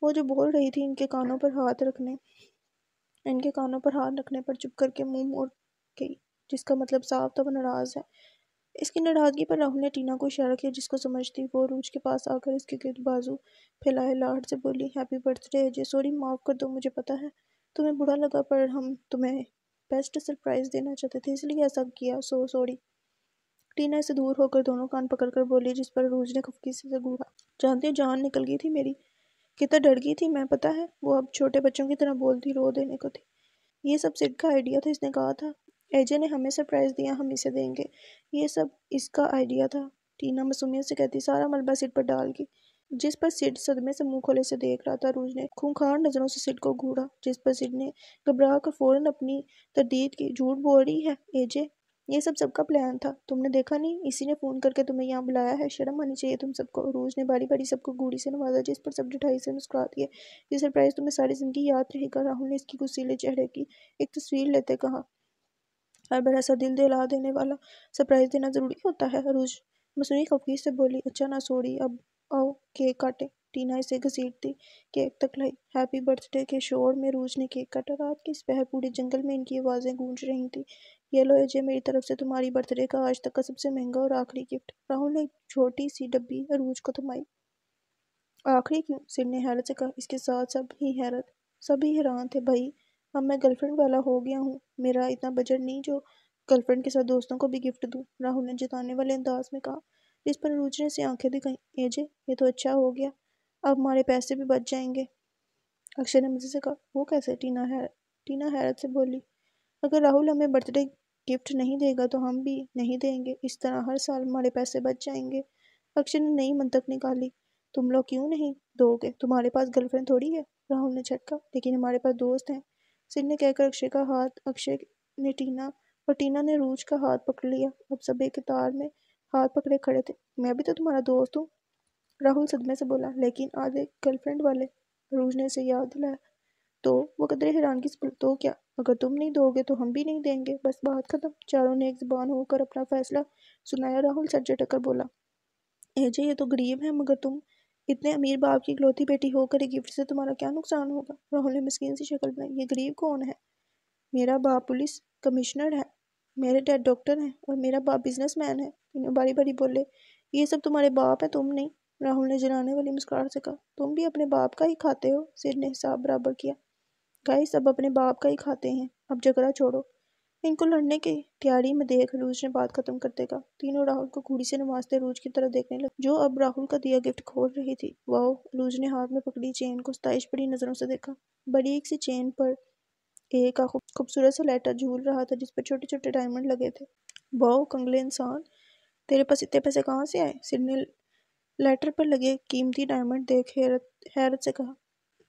وہ جو بول رہی تھی ان کے کانوں پر ہاتھ رکھنے پر چپ کر کے منہ موڑ گئی جس کا مطلب صاف تھا وہ ناراض ہے۔ اس کی ناراضگی پر راہل نے ٹینا کو اشارہ کیا جس کو سمجھتی وہ عروج کے پاس آ کر اس کے گرد بازو پھیلائے لاڈ سے بولی، ہیپی برتھ ڈے اجے۔ سوری، معاف کر دو، مجھے پتہ ہے تمہیں برا لگا پر ہم تمہیں بیسٹ سرپرائز دینا چاہتے تھے اس لیے ایسا کیا، سو سوری۔ ٹینا سے دور ہو کر دونوں کان پکڑ کر بولی جس پر عروج نے خفگی سے گھورا۔ جانتی ہو جان نکل گئی تھی میری، کتنا ڈر گئی تھی میں، پتہ ہے۔ وہ اب چھوٹے بچوں کی طرح بولتی رو دینے کو تھی۔ یہ سب سڈ کا آئیڈیا تھا، اس نے کہا تھا ایجے نے ہمیں سرپرائز دیا، ہم اسے دیں گے، یہ سب اس کا آئیڈیا تھا، ٹینا معصومیت سے کہتی سارا ملبہ سڈ پر ڈال گئی جس پر سڈ صدمے سے منہ کھولے سے دیکھ رہا تھا۔ عروج نے خونخوار نظروں سے سڈ کو گھورا جس پر سڈ نے گھبرا کر فوراً اپنی تردید کی۔ جھوٹ بول رہی ہے ایجے، یہ سب کا پلان تھا، تم نے دیکھا نہیں اسی نے فون کر کے تمہیں یہاں بلایا ہے، شرم آنی چاہیے تم سب کو۔ عروج نے باری باری سب کو گھوڑی سے نوازا جس پر سب ڈٹھائی سے مسکرا دیے۔ یہ سرپرائز تمہیں ساری زندگی یاد رہے گا، راہل نے اس کی غصیلے چہرے کی ایک تصویر لیتے کہا۔ ہر بار ایسا دل دہلا دینے والا سرپرائز دینا ضروری ہوتا ہے؟ عروج مصنوعی خفگی سے بولی۔ اچھا نہ سوری، اب آؤ کیک کاٹیں۔ ٹینا اسے گھسیٹتی کیک تک لائی۔ ہیپی برتھ ڈے کے شور میں عروج نے کیک کاٹا۔ رات کی اس پہر پورے جنگل میں ان کی آوازیں گونج رہی تھیں۔ یہ لو اجے، میری طرف سے تمہاری برتھ ڈے کا آج تک کا سب سے مہنگا اور آخری گفٹ۔ راہل نے ایک چھوٹی سی ڈبی عروج کو تھمائی۔ آخری کیوں؟ سڈ نے حیرت سے کہا۔ اس کے ساتھ سب ہی حیران تھے۔ بھائی اب میں گرل فرینڈ والا ہو گیا ہوں، میرا اتنا بجٹ نہیں جو گرل فرینڈ کے ساتھ دوستوں کو بھی گفٹ دوں، راہل نے جتانے والے انداز میں کہا جس پر عروج نے سے آنکھیں دکھائیں۔ ایجے یہ تو اچھا ہو گیا، اب ہمارے پیسے بھی بچ جائیں گے، اکشے نے مزے سے کہا۔ وہ کیسے؟ ٹینا حیرت سے بولی۔ اگر راہل ہمیں برتھ ڈے گفٹ نہیں دے گا تو ہم بھی نہیں دیں گے، اس طرح ہر سال ہمارے پیسے بچ جائیں گے، اکشے نے نئی منطق نکالی۔ تم لوگ کیوں نہیں دو گے؟ تمہارے پاس گرل فرینڈ تھوڑی ہے، راہل نے جھٹکا۔ لیکن ہمارے پاس دوست ہیں، سڈ نے کہہ کر اکشے نے ٹینا اور ٹینا نے عروج کا ہاتھ پکڑ لیا۔ اب سب ایک قطار میں ہاتھ پکڑے کھڑے تھے۔ میں بھی تو تمہارا دوست ہوں، راہل صدمے سے بولا۔ لیکن آدھے گرل فرینڈ والے، عروج نے اسے یاد دلایا۔ تو وہ قدرے حیرانگی سے بولی، تو کیا؟ اگر تم نہیں دو گے تو ہم بھی نہیں دیں گے، بس بات ختم۔ چاروں نے ایک زبان ہو کر اپنا فیصلہ سنایا۔ راہل سر جھٹک کر بولا، ایجے یہ تو غریب ہیں، مگر تم اتنے امیر باپ کی اکلوتی بیٹی ہو کر ایک گفٹ سے تمہارا کیا نقصان ہوگا؟ راہل نے مسکین سی شکل بنائی۔ یہ غریب کون ہے؟ میرا باپ پولیس کمشنر ہے، میرے ڈیڈ ڈاکٹر ہیں اور میرا باپ بزنس مین ہے، تینوں باری باری بولے۔ یہ سب تمہارے باپ ہیں، تم نہیں، راہل نے جلانے والی مسکراہٹ سے کہا۔ تم بھی اپنے باپ کا ہی کھاتے ہو، سڈ نے حساب برابر کیا۔ گائز سب اپنے باپ کا ہی کھاتے ہیں، اب جھگڑا چھوڑو، ان کو لڑنے کی تیاری میں دیکھ، عروج نے بات ختم کرتے کہا۔ تینوں راہل کو گھوڑی سے نوازتے عروج کی طرف دیکھنے لگے جو اب راہل کا دیا گفٹ کھول رہی تھی۔ واؤ، عروج نے ہاتھ میں پکڑی چین کو ستائش بھری نظروں سے دیکھا۔ باریک سی چین پر ایک کا خوبصورت سا لیٹر جھول رہا تھا جس پر چھوٹے چھوٹے ڈائمنڈ لگے تھے۔ واؤ کنگلے انسان، تیرے پاس اتنے پیسے کہاں سے آئے؟ سڈ نے لیٹر پر لگے قیمتی ڈائمنڈ دیکھ حیرت سے کہا۔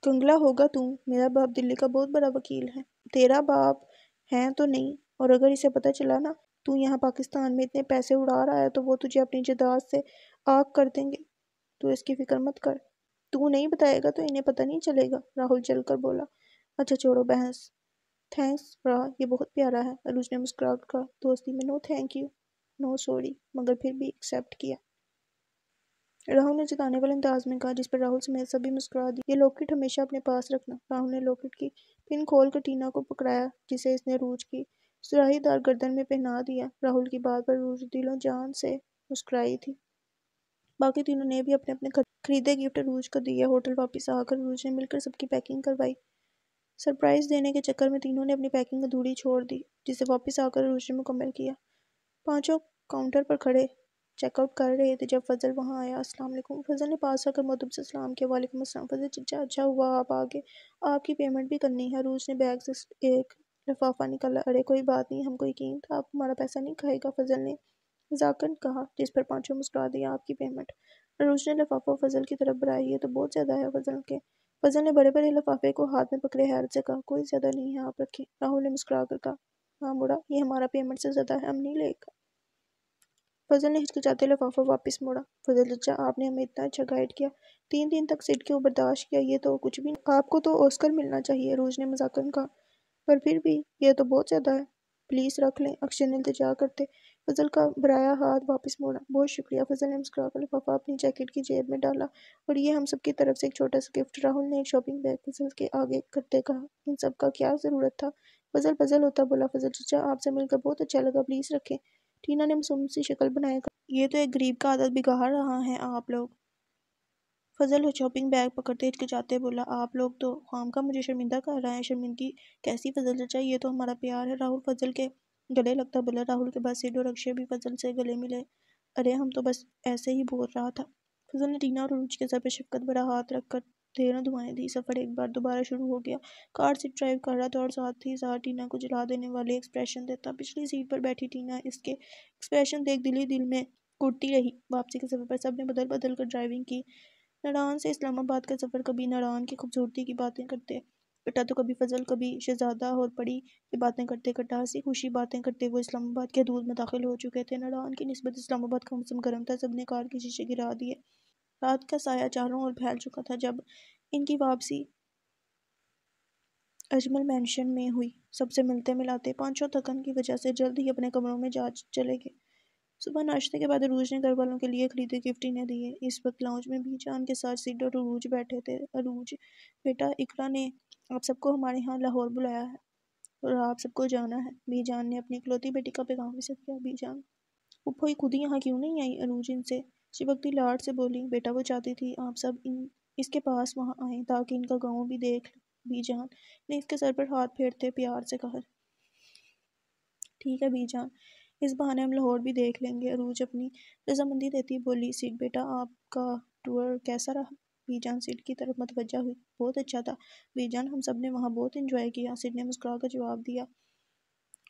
کنگلا ہوگا تو میرا باپ دلی کا بہت بڑا وکیل ہے۔ تیرا باپ ہے تو نہیں، اور اگر اسے پتہ چلا نا تو یہاں پاکستان میں اتنے پیسے اڑا رہا ہے تو وہ تجھے اپنی جائیداد سے آگ کر دیں گے۔ تو اس کی فکر مت کر، تو نہیں بتائے گا تو انہیں پتہ نہیں چلے گا، راہل چل کر بولا۔ اچھا چھوڑو بحث، تھینکس راہ، یہ بہت پیارا ہے۔ اروج نے مسکرا کر کہا، دوستی میں نو تھینک یو، نو سوری، مگر پھر بھی ایکسیپٹ کیا۔ راہل نے جتانے والے انداز میں کہا جس پر راہل سمیت سبھی مسکرا دی۔ یہ لاکٹ ہمیشہ اپنے پاس رکھنا۔ راہل نے لاکٹ کی پن کھول کر ٹینا کو پکڑایا جسے اس نے اروج کی سراہی دار گردن میں پہنا دیا۔ راہل کی بات پر اروج دل و جان سے مسکرائی تھی۔ باقی تینوں نے بھی اپنے اپنے خریدے گفٹ اروج کو دیے۔ ہوٹل واپس آ کر اروج نے مل کر سب کی پیکنگ کروائی۔ سرپرائز دینے کے چکر میں تینوں نے اپنی پیکنگ ادھوری چھوڑ دی جسے واپس آ کر اروج نے مکمل کیا۔ پانچوں کاؤنٹر پر کھڑے چیک آؤٹ کر رہے تھے جب فضل وہاں آیا۔ السلام علیکم۔ فضل نے پاس آ کر مدب سے سلام کیا۔ وعلیکم السلام فضل چچا، اچھا ہوا آپ آ گئے، آپ کی پیمنٹ بھی کرنی ہے۔ اروج نے بیگ سے ایک لفافہ نکالا۔ ارے کوئی بات نہیں، ہم کو یقین تھا آپ ہمارا پیسہ نہیں کھائے گا، فضل نے مذاقاً کہا جس پر پانچوں مسکرا دیا۔ آپ کی پیمنٹ؟ اروج نے لفافہ فضل کی طرف بڑھایا۔ یہ تو بہت زیادہ ہے فضل کے۔ فضل نے بڑے بڑے لفافے کو ہاتھ میں پکڑے حیرت سے کہا، کوئی زیادہ نہیں ہے، آپ رکھیں۔ راہل نے مسکرا کر کہا، ہاں موڑا، یہ ہمارا پیمنٹ سے زیادہ ہے، ہم نہیں لے گا۔ فضل نے ہچکچاتے لفافہ واپس موڑا۔ فضل چچا، آپ نے ہمیں اتنا اچھا گائیڈ کیا، 3 دن تک سیٹ کیوں برداشت کیا، یہ تو کچھ بھی نہیں، آپ کو تو آسکر ملنا چاہیے، اروج نے مذاقاً کہا۔ پر پھر بھی یہ تو بہت زیادہ ہے، پلیز رکھ لیں، اکشے نے التجا کرتے فضل کا بھرایا ہاتھ واپس موڑا۔ بہت شکریہ، فضل نے مسکرا کر لفافہ اپنی جیکٹ کی جیب میں ڈالا، اور یہ ہم سب کی طرف سے ایک چھوٹا سا گفٹ۔ راہل نے ایک شاپنگ بیگ فضل کے آگے کرتے کہا، ان سب کا کیا ضرورت تھا؟ فضل پزل ہوتا بولا، فضل چچا آپ سے مل کر بہت اچھا لگا، پلیز رکھیں۔ ٹینا نے معصوم سی شکل بنائے کہا، یہ تو ایک غریب کا عادت بگاڑ رہا ہیں آپ لوگ۔ فضل شاپنگ بیگ پکڑتے ہچکچاتے بولا، آپ لوگ تو خواہ مجھے شرمندہ کر رہے ہیں۔ شرمندگی کیسی فضل چچا، یہ تو ہمارا پیار ہے۔ راہل فضل کے گلے لگتا بولا۔ راہل کے بعد سڈ اور اکشے بھی فضل سے گلے ملے۔ ارے ہم تو بس ایسے ہی بول رہا تھا۔ فضل نے ٹینا اور اروج کے سر پہ شفقت بھرا ہاتھ رکھ کر ڈھیروں دعائیں دی۔ سفر ایک بار دوبارہ شروع ہو گیا۔ کار سیٹ ڈرائیو کر رہا تھا اور ساتھ ہی ساتھ ٹینا کو جلا دینے والے ایکسپریشن دیتا۔ پچھلی سیٹ پر بیٹھی ٹینا اس کے ایکسپریشن دیکھ دل ہی دل میں کٹتی رہی۔ واپسی کے سفر پر سب نے بدل بدل کر ڈرائیونگ کی۔ ناران سے اسلام آباد کا سفر، کبھی ناران کی خوبصورتی کی باتیں کرتے کٹا تو کبھی فضل، کبھی شہزادہ اور پری کی باتیں کرتے کٹا۔ ہنسی خوشی باتیں کرتے وہ اسلام آباد کے حدود میں داخل ہو چکے تھے۔ ناران کی نسبت اسلام آباد کا موسم گرم تھا، سب نے کار کے شیشے گرا دیے۔ رات کا سایہ چاروں اور پھیل چکا تھا جب ان کی واپسی اجمل مینشن میں ہوئی۔ سب سے ملتے ملاتے پانچوں تھکن کی وجہ سے جلد ہی اپنے کمروں میں جا چلے گئے۔ صبح ناشتے کے بعد اروج نے گھر والوں کے لیے خریدے گفٹ انہیں دیے۔ اس وقت لاؤنج میں بی جان کے ساتھ سڈ اور اروج بیٹھے تھے۔ اروج بیٹا، اقرا نے آپ سب کو ہمارے ہاں لاہور بلایا ہے اور آپ سب کو جانا ہے۔ بی جان نے اپنی اکلوتی بیٹی کا پیغام وصل کیا۔ بی جان پھوپھی خود یہاں کیوں نہیں آئی؟ اروج ان سے چپکتی لاڈ سے بولی۔ بیٹا وہ چاہتی تھی آپ سب اس کے پاس وہاں آئیں تاکہ ان کا گاؤں بھی دیکھ لیں۔ بی جان نے اس کے سر پر ہاتھ پھیرتے پیار سے کہا۔ ٹھیک ہے بی جان، اس بہانے ہم لاہور بھی دیکھ لیں گے۔ اروج اپنی رضامندی دیتی بولی۔ سڈ بیٹا آپ کا ٹور کیسا رہا؟ بی جان سڈ کی طرف متوجہ ہوئی۔ بہت اچھا تھا بی جان، ہم سب نے وہاں بہت انجوائے کیا۔ سڈ نے مسکرا کر جواب دیا۔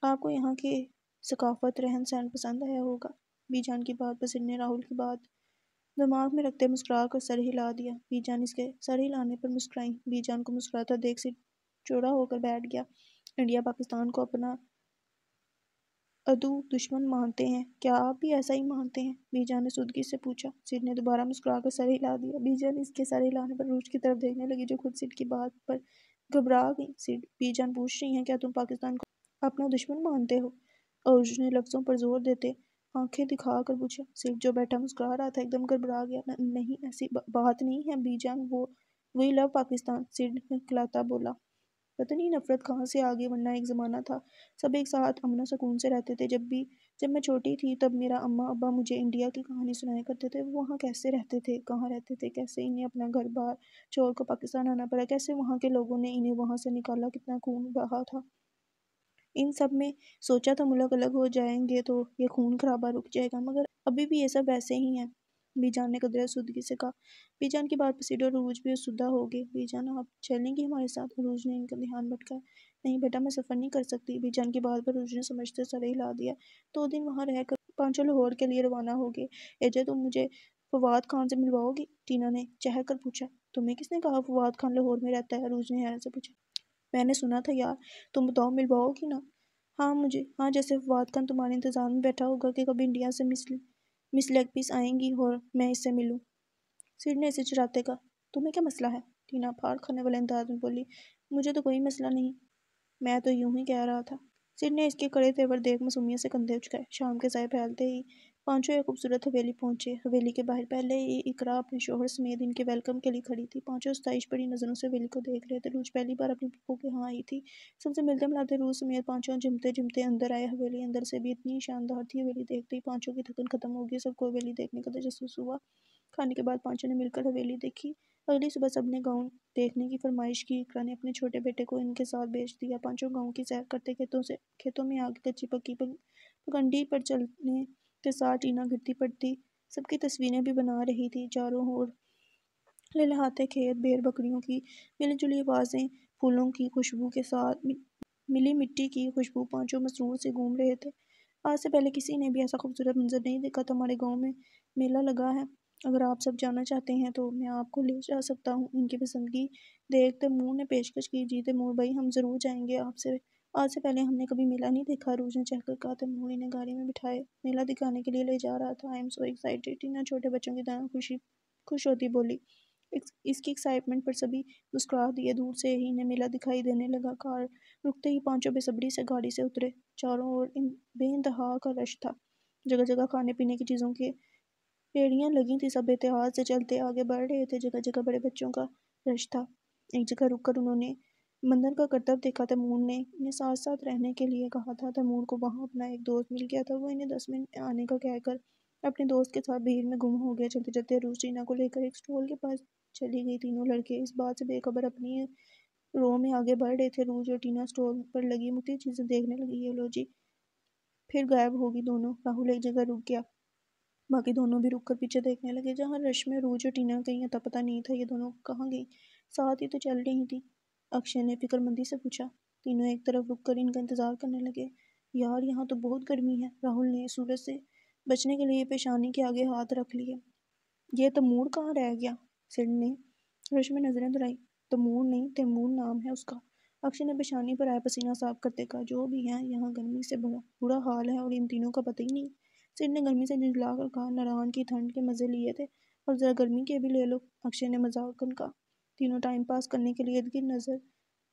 آپ کو یہاں کی ثقافت رہن سہن پسند آیا ہوگا۔ بی جان کی بات پر سڈ نے راہل کی بات دماغ میں رکھتے مسکرا کر سر ہلا دیا۔ بی جان اس کے سر ہلانے پر مسکرائیں۔ بی جان کو مسکراتا دیکھ سڈ چوڑا ہو کر بیٹھ گیا۔ انڈیا پاکستان کو اپنا عدو دشمن مانتے ہیں، کیا آپ بھی ایسا ہی مانتے ہیں؟ بی جان نے سودگی سے پوچھا۔ سڈ نے دوبارہ مسکرا کر سر ہلا دیا۔ بی جان اس کے سر ہلانے پر اروج کی طرف دیکھنے لگی جو خود سڈ کی بات پر گھبرا گئی۔ سڈ، بی جان پوچھ رہی ہیں کیا تم پاکستان کو اپنا دشمن مانتے ہو؟ اروج نے لفظوں پر زور دیتے آنکھیں دکھا کر پوچھا۔ سڈ جو بیٹھا مسکرا رہا تھا ایک دم گڑبڑا گیا۔ نہیں ایسی بات نہیں ہے بی جان، وہی لو پاکستان، سڈ کھلاتا بولا۔ پتہ نہیں نفرت کہاں سے آگئی، ورنہ ایک زمانہ تھا سب ایک ساتھ امن و سکون سے رہتے تھے۔ جب میں چھوٹی تھی تب میرا اماں ابا مجھے انڈیا کی کہانی سنایا کرتے تھے۔ وہ وہاں کیسے رہتے تھے، کہاں رہتے تھے، کیسے انہیں اپنا گھر بار چھوڑ کر پاکستان آنا پڑا، کیسے وہاں کے لوگوں نے انہیں وہاں سے نکالا، کتنا خون بہا تھا ان سب میں۔ سوچا تھا ملک الگ ہو جائیں گے تو یہ خون خرابہ رک جائے گا، مگر ابھی بھی یہ سب ایسے ہی ہیں، بی جان نے قدرے سودگی سے کہا۔ بی جان کی بات پر سڈ اور اروج بھی اسودہ ہو گئے۔ بی جان آپ چلیں گی ہمارے ساتھ؟ اروج نے ان کا دھیان بھٹکایا۔ نہیں بیٹا، میں سفر نہیں کر سکتی۔ بی جان کی بات پر اروج نے سمجھتے سر ہلا دیا۔ 2 دن وہاں رہ کر پانچوں لاہور کے لیے روانہ ہو گئے۔ ایجے تم مجھے فواد خان سے ملواؤ گی؟ ٹینا نے چہر کر پوچھا۔ تمہیں کس نے کہا فواد خان لاہور میں رہتا ہے؟ عروج نے حیرت سے پوچھا۔ میں نے سنا تھا یار، تم بتاؤ ملواؤ گی نا؟ ہاں جیسے فواد خان تمہارے انتظار میں بیٹھا ہوگا کہ کبھی انڈیا سے مس لیگ پیس آئیں گی اور میں اس سے ملوں۔ سیڈ نے اسے چراتے کہا۔ تمہیں کیا مسئلہ ہے؟ ٹینا پھاڑ کھانے والے انداز میں بولی۔ مجھے تو کوئی مسئلہ نہیں، میں تو یوں ہی کہہ رہا تھا۔ سیڈ نے اس کے کڑے تیور دیکھ معصومیت سے کندھے اچکائے۔ شام کے سائے پھیلتے ہی پانچوں ایک خوبصورت حویلی پہنچے۔ حویلی کے باہر پہلے ہی اقرا اپنے شوہر سمیت ان کے ویلکم کے لیے کھڑی تھی۔ پانچوں ستائش بڑی نظروں سے حویلی کو دیکھ رہے تھے۔ روج پہلی بار اپنی پھپھو کے ہاں آئی تھی۔ سب سے ملتے ملاتے روج سمیت پانچوں جمتے اندر آئے۔ حویلی اندر سے بھی اتنی شاندار تھی، حویلی دیکھتے ہی پانچوں کی تھکن ختم ہو گئی۔ سب کو حویلی دیکھنے کا تجسس ہوا۔ کھانے کے بعد پانچوں نے مل کر حویلی دیکھی۔ اگلی صبح سب نے گاؤں دیکھنے کی فرمائش کی۔ اقرا نے اپنے چھوٹے بیٹے کو ان کے ساتھ بھیج دیا۔ پانچوں گاؤں کی سیر کرتے کھیتوں میں آگے کچی پکی پگڈنڈی پر چلنے کے ساتھ ٹینا گرتی پڑتی سب کی تصویریں بھی بنا رہی تھی۔ چاروں اور لہلہاتے کھیت، بھیڑ بکریوں کی ملی جلی آوازیں، پھولوں کی خوشبو کے ساتھ ملی مٹی کی خوشبو، پانچوں مسرور سے گھوم رہے تھے۔ آج سے پہلے کسی نے بھی ایسا خوبصورت منظر نہیں دیکھا تھا۔ ہمارے گاؤں میں میلہ لگا ہے، اگر آپ سب جانا چاہتے ہیں تو میں آپ کو لے جا سکتا ہوں۔ ان کی پسندگی دیکھ تیمور نے پیشکش کی۔ جی تیمور بھائی، ہم ضرور جائیں گے، آج سے پہلے ہم نے کبھی میلہ نہیں دیکھا۔ عروج نے چہل کر کہا۔ تیمور انہیں گاڑی میں بٹھائے میلہ دکھانے کے لیے لے جا رہا تھا۔ I am so excited, Tina چھوٹے بچوں کی طرح خوش ہوتی بولی۔ اس کی ایکسائٹمنٹ پر سبھی مسکرا دیے۔ دور سے ہی انہیں میلہ دکھائی دینے لگا۔ کار رکتے ہی پانچوں بے صبری سے گاڑی سے اترے۔ چاروں اور بے انتہا کا رش تھا۔ جگہ جگہ کھانے پینے کی چیزوں کی ریڑیاں لگی تھیں۔ سب احتیاط سے چلتے آگے بڑھ رہے تھے۔ جگہ جگہ بڑے بچوں کا رش تھا۔ ایک جگہ رک کر انہوں نے مندر کا کرتب دیکھا۔ تیمور نے انہیں ساتھ ساتھ رہنے کے لیے کہا تھا۔ تیمور کو وہاں اپنا ایک دوست مل گیا تھا۔ وہ انہیں 10 منٹ میں آنے کا کہہ کر اپنے دوست کے ساتھ بھیڑ میں گم ہو گیا۔ چلتے چلتے عروج ٹینا کو لے کر ایک اسٹال کے پاس چلی گئی۔ تینوں لڑکے اس بات سے بے خبر اپنی رو میں آگے بڑھ رہے تھے۔ عروج اور ٹینا اسٹال پر لگی مختلف چیزیں دیکھنے لگی۔ یہ لو جی، پھر غائب ہوگی دونوں۔ راہل ایک جگہ رک گیا، باقی دونوں بھی رک کر پیچھے دیکھنے لگے۔ جہاں رش میں عروج اور ٹینا کہیں اتا پتہ نہیں تھا، یہ دونوں کہاں گئیں؟ ساتھ ہی تو چل رہی تھیں۔ اکشے نے فکر مندی سے پوچھا۔ تینوں ایک طرف رک کر ان کا انتظار کرنے لگے۔ یار یہاں تو بہت گرمی ہے۔ راہل نے سورج سے بچنے کے لیے پیشانی کے آگے ہاتھ رکھ لیے۔ یہ تیمور کہاں رہ گیا؟ سیڈ نے رش میں نظریں دہرائیں۔ تیمور نہیں، تیمور نام ہے اس کا، اکشے نے پیشانی پر آیا پسینہ صاف کرتے کہا۔ جو بھی ہے، یہاں گرمی سے برا حال ہے اور ان تینوں کا پتہ ہی نہیں۔ سیڈ نے گرمی سے جھنجھلا کر کہا۔ ناران کی ٹھنڈ کے مزے لیے تھے اور ذرا گرمی کے بھی لے لو، اکشے نے مذاقاً کہا۔ تینوں ٹائم پاس کرنے کے لیے ارد گرد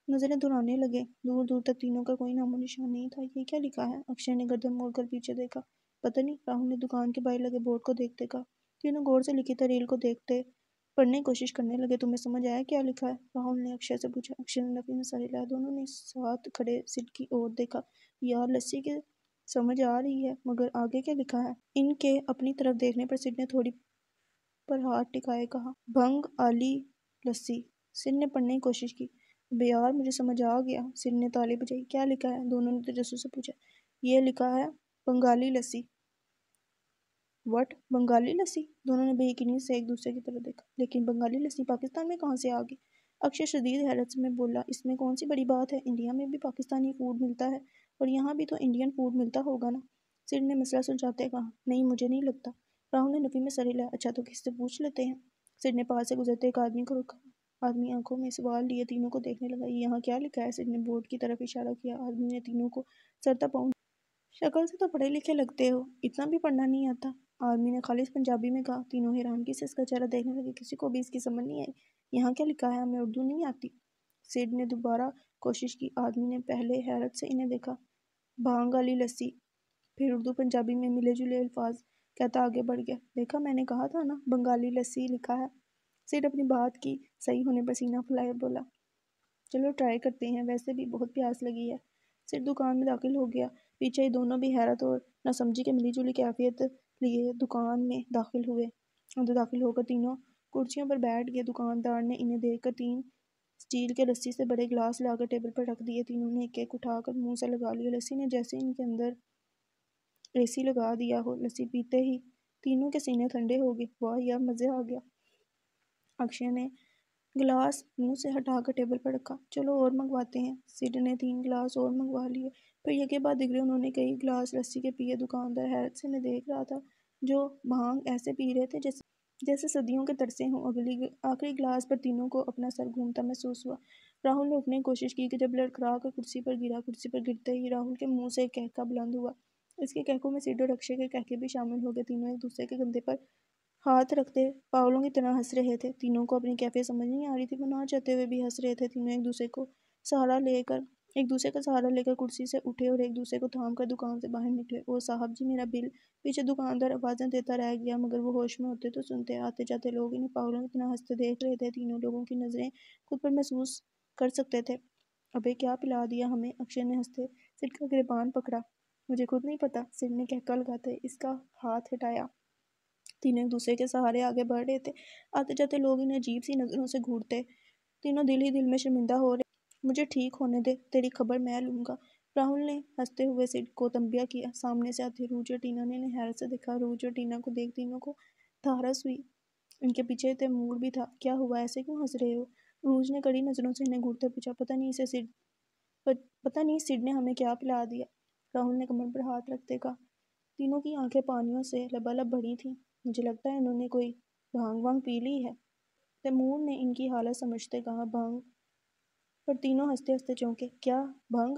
نظریں دوڑانے لگے۔ دور دور تک تینوں کا کوئی نام و نشان نہیں تھا۔ یہ کیا لکھا ہے؟ اکشے نے گردن موڑ کر پیچھے دیکھا۔ پتہ نہیں، راہل نے دکان کے باہر لگے بورڈ کو دیکھتے کہا۔ تینوں غور سے لکھی تحریر کو دیکھتے پڑھنے کی کوشش کرنے لگے۔ تمہیں سمجھ آیا کیا لکھا ہے؟ راہل نے اکشے سے پوچھا۔ اکشے نے نفی میں سر ہلایا۔ دونوں نے ساتھ کھڑے سیڈ کی اور دیکھا۔ یار لسی کی سمجھ آ رہی ہے، مگر آگے کیا لکھا ہے؟ ان کے اپنی طرف دیکھنے پر سیڈ نے تھوڑی پر ہاتھ ٹکائے کہا۔ بھنگ آلی لسی۔ سیڈ نے پڑھنے کی کوشش کی۔ ابے یار مجھے سمجھ آ گیا، سیڈ نے تالی بجائی۔ کیا لکھا ہے؟ دونوں نے تجسس سے پوچھا۔ یہ لکھا ہے بنگالی لسی۔ وٹ؟ بنگالی لسی؟ دونوں نے بے یقینی سے ایک دوسرے کی طرف دیکھا۔ لیکن بنگالی لسی پاکستان میں کہاں سے آ گئی؟ اکشے شدید حیرت میں بولا۔ اس میں کون سی بڑی بات ہے؟ انڈیا میں بھی پاکستانی فوڈ ملتا ہے اور یہاں بھی تو انڈین فوڈ ملتا ہوگا نا؟ سیڈ نے مسئلہ سلجھاتے کہا۔ نہیں، مجھے نہیں لگتا۔ راہل نے نفی میں سر ہلایا۔ اچھا تو کسی سے پوچھ لیتے ہیں۔ سیڈ نے پاس سے گزرتے ایک آدمی کو روکا۔ آدمی آنکھوں میں سوال لیے تینوں کو دیکھنے لگا۔ یہاں کیا لکھا ہے؟ سیڈ نے بورڈ کی طرف اشارہ کیا۔ آدمی نے تینوں کو سر تا پاؤں شکل سے تو پڑھے لکھے لگتے ہو، اتنا بھی پڑھنا نہیں آتا؟ آدمی نے خالص پنجابی میں کہا۔ تینوں حیرانگی سے اس کا چہرہ دیکھنے لگے۔ کسی کو بھی اس کی سمجھ نہیں آئی۔ یہاں کیا لکھا ہے؟ ہمیں اردو نہیں آتی۔ سیڈ نے دوبارہ کوشش کی۔ آدمی نے پہلے حیرت سے انہیں دیکھا۔ بھانگ والی لسی، پھر اردو پنجابی میں ملے جلے الفاظ کہتا آگے بڑھ گیا۔ دیکھا، میں نے کہا تھا نا، بنگالی لسی لکھا ہے۔ سیڈ اپنی بات کی صحیح ہونے پر سینہ پھولائے بولا۔ چلو ٹرائی کرتے ہیں، ویسے بھی بہت پیاس لگی ہے۔ سیڈ دکان میں داخل ہو گیا۔ پیچھے ہی دونوں بھی حیرت اور ناسمجھی کے ملی جلی کیفیت لیے دکان میں داخل ہوئے۔ اندر داخل ہو کر تینوں کرسیوں پر بیٹھ گئے۔ دکاندار نے انہیں دیکھ کر 3 اسٹیل کے لسی سے بڑے گلاس لا کر ٹیبل پر رکھ دیے۔ تینوں نے ایک ایک اٹھا کر منہ سے لگا لیا۔ لسی نے جیسے ان کے اندر اے سی لگا دیا ہو۔ لسی پیتے ہی تینوں کے سینے ٹھنڈے ہو گئے۔ واہ یار، مزہ آ گیا۔ اکشے نے گلاس منہ سے ہٹا کر ٹیبل پر رکھا۔ چلو اور منگواتے ہیں۔ سیڈ نے 3 گلاس اور منگوا لیے۔ پھر یکے بعد دیگرے انہوں نے کئی گلاس لسی کے پیے۔ دکاندار حیرت سے انہیں دیکھ رہا تھا۔ جو بھانگ ایسے پی رہے تھے جیسے جیسے صدیوں کے ترسے ہوں۔ آخری گلاس پر تینوں کو اپنا سر گھومتا محسوس ہوا۔ راہل نے اٹھنے کی کوشش کی کہ جب لڑکھڑا کر کرسی پر گرا۔ کرسی پر گرتے ہی راہل کے منہ سے ایک کہکہ بلند ہوا۔ اس کے کہکوں میں سڈ اور اکشے کے کہکے بھی شامل ہو گئے۔ تینوں ایک دوسرے کے کندھے پر ہاتھ رکھتے پاگلوں کی طرح ہنس رہے تھے۔ تینوں کو اپنی کیفیت سمجھ نہیں آ رہی تھی، وہ نہ چاہتے ہوئے بھی ہنس رہے تھے۔ تینوں ایک دوسرے کا سہارا لے کر کرسی سے اٹھے اور ایک دوسرے کو تھام کر دکان سے باہر نکلے۔ او صاحب جی میرا بل۔ پیچھے دکاندار آوازیں دیتا رہ گیا، مگر وہ ہوش میں ہوتے تو سنتے۔ آتے جاتے لوگ انہیں پاگلوں کی طرح ہنستے دیکھ رہے تھے۔ تینوں لوگوں کی نظریں خود پر محسوس کر سکتے تھے۔ ابے کیا پلا دیا ہمیں؟ اکشے نے ہنستے سڈ کا گریبان پکڑا۔ مجھے خود نہیں پتا، سڈ نے کہکہ لگاتے اس کا ہاتھ ہٹایا۔ تینوں ایک دوسرے کے سہارے آگے بڑھ رہے تھے۔ آتے جاتے لوگ انہیں عجیب سی نظروں سے گھورتے۔ تینوں دل ہی دل میں شرمندہ ہو رہے۔ مجھے ٹھیک ہونے دے، تیری خبر میں لوں گا، راہل نے ہنستے ہوئے سڈ کو تنبیہ کیا۔ سامنے سے آتے عروج اور ٹینا نے انہیں حیرت سے دیکھا۔ عروج اور ٹینا کو دیکھ تینوں کو دھارس ہوئی۔ ان کے پیچھے تیمور بھی تھا۔ کیا ہوا؟ ایسے کیوں ہنس رہے ہو؟ عروج نے کڑی نظروں سے انہیں گھورتے پوچھا۔ پتہ نہیں سڈ نے ہمیں کیا پلا دیا، راہل نے کمر پر ہاتھ رکھتے کہا۔ تینوں کی آنکھیں پانیوں سے لبالب بھری تھیں۔ مجھے لگتا ہے انہوں نے کوئی بھانگ وانگ پی لی ہے، تیمور نے ان کی حالت سمجھتے کہا۔ بھانگ؟ پر تینوں ہنستے ہنستے چونکے۔ کیا بھنگ؟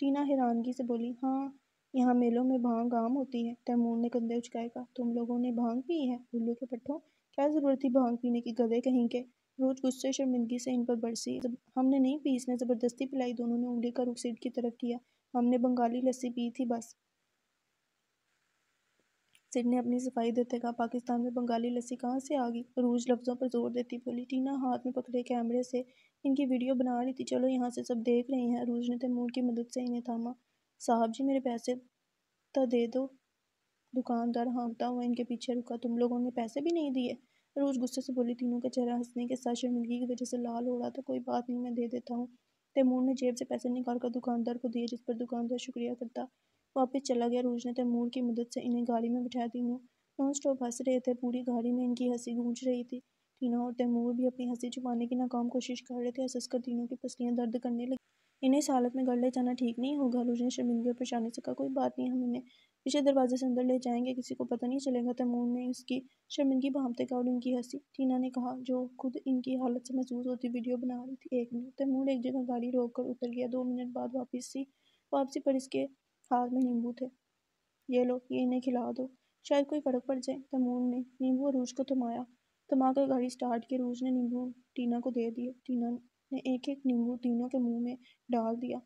ٹینا حیرانگی سے بولی۔ ہاں، یہاں میلوں میں بھانگ عام ہوتی ہے، تیمور نے کندھے اچکائے کہا۔ تم لوگوں نے بھانگ پی ہے؟ الو کے پٹھوں، کیا ضرورت تھی بھانگ پینے کی، گدھے کہیں کے! عروج غصے شرمندگی سے ان پر برسی۔ ہم نے نہیں پی، اس نے زبردستی پلائی۔ دونوں نے انگلی کا رخ سڈ کی طرف کیا۔ ہم نے بنگالی لسی پی تھی بس، سڈ نے اپنی صفائی دیتے کہا۔ پاکستان میں بنگالی لسی کہاں سے آ گئی؟ عروج لفظوں پر زور دیتی بولی۔ ٹینا ہاتھ میں پکڑے کیمرے سے ان کی ویڈیو بنا رہی تھی۔ چلو یہاں سے، سب دیکھ رہے ہیں۔ عروج نے تیمور کی مدد سے انہیں تھاما۔ صاحب جی میرے پیسے تو دے دو، دکاندار ہانکتا ہوا ان کے پیچھے رکا۔ تم لوگوں نے پیسے بھی نہیں دیے؟ عروج غصے سے بولی۔ تینوں کا چہرہ ہنسنے کے ساتھ شرمندگی کی وجہ سے لال ہو رہا تھا۔ کوئی بات نہیں، میں دے دیتا ہوں۔ تیمور نے جیب سے پیسے نکال کر دکاندار کو دیے، جس پر دکاندار شکریہ کرتا واپس چلا گیا۔ عروج نے تیمور کی مدد سے انہیں گاڑی میں بٹھایا۔ تینوں نان اسٹاپ ہنس رہے تھے، پوری گاڑی میں ان کی ہنسی گونج رہی تھی۔ ٹینا اور تیمور بھی اپنی ہنسی چھپانے کی ناکام کوشش کر رہے تھے۔ ہنس ہنس کر تینوں کی پسلیاں درد کرنے لگیں۔ انہیں اس حالت میں گھر لے جانا ٹھیک نہیں ہوگا، عروج نے شرمندگی اور پریشانی سے کہا۔ کوئی بات نہیں، ہم انہیں پیچھے دروازے سے اندر لے جائیں گے، کسی کو پتہ نہیں چلے گا، تیمور نے اس کی شرمندگی بھانپتے کہا اور ان کی ہنسی۔ ٹینا نے کہا، جو خود ان کی حالت سے محسوس ہوتی ویڈیو بنا رہی تھی۔ 1 منٹ، تیمور ایک جگہ گاڑی روک کر اتر گیا۔ 2 منٹ بعد واپسی پر اس کے ہاتھ میں نیمبو تھے۔ یہ لو، یہ انہیں کھلا دو، شاید کوئی فرق پڑ جائے۔ تیمور نے نیمبو عروج کو تھما کر گاڑی سٹارٹ کی۔ عروج نے نیمبو ٹینا کو دے دیے۔ ٹینا نے ایک ایک نیمبو تینوں کے منہ میں ڈال دیا۔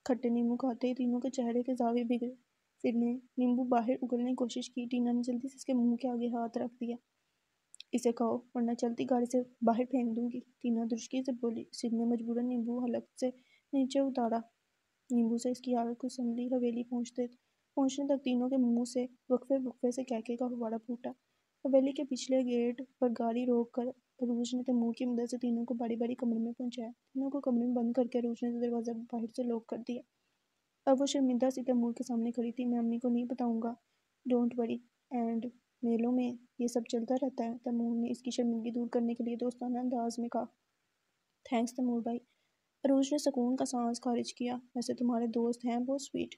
کھٹے نیمبو کھاتے ہی تینوں کے چہرے کے زاویے بگڑے۔ سڈ نے نیمبو باہر اگلنے کی کوشش کی۔ ٹینا نے جلدی سے اس کے منہ کے آگے ہاتھ رکھ دیا۔ اسے کھاؤ ورنہ چلتی گاڑی سے باہر پھینک دوں گی، ٹینا درشکی سے بولی۔ سڈ نے مجبوراً نیمبو حلق سے نیچے اتارا۔ نیمبو سے اس کی حالت کو سنبھلی۔ حویلی پہنچنے تک تینوں کے منہ سے وقفے سے کہکے کا فوارہ پھوٹا۔ حویلی کے پچھلے گیٹ پر گاڑی روک کر عروج نے تیمور کی مدد سے تینوں کو باری باری کمرے میں پہنچایا۔ تینوں کو کمرے میں بند کر کے عروج نے دروازہ باہر سے لاک کر دیا۔ اب وہ شرمندہ سی تیمور کے سامنے کھڑی تھی۔ میں امی کو نہیں بتاؤں گا، ڈونٹ وری، اینڈ میلوں میں یہ سب چلتا رہتا ہے، تیمور نے اس کی شرمندگی دور کرنے کے لیے دوستانہ انداز میں کہا۔ تھینکس تیمور بھائی، عروج نے سکون کا سانس خارج کیا۔ ویسے تمہارے دوست ہیں بہت سویٹ۔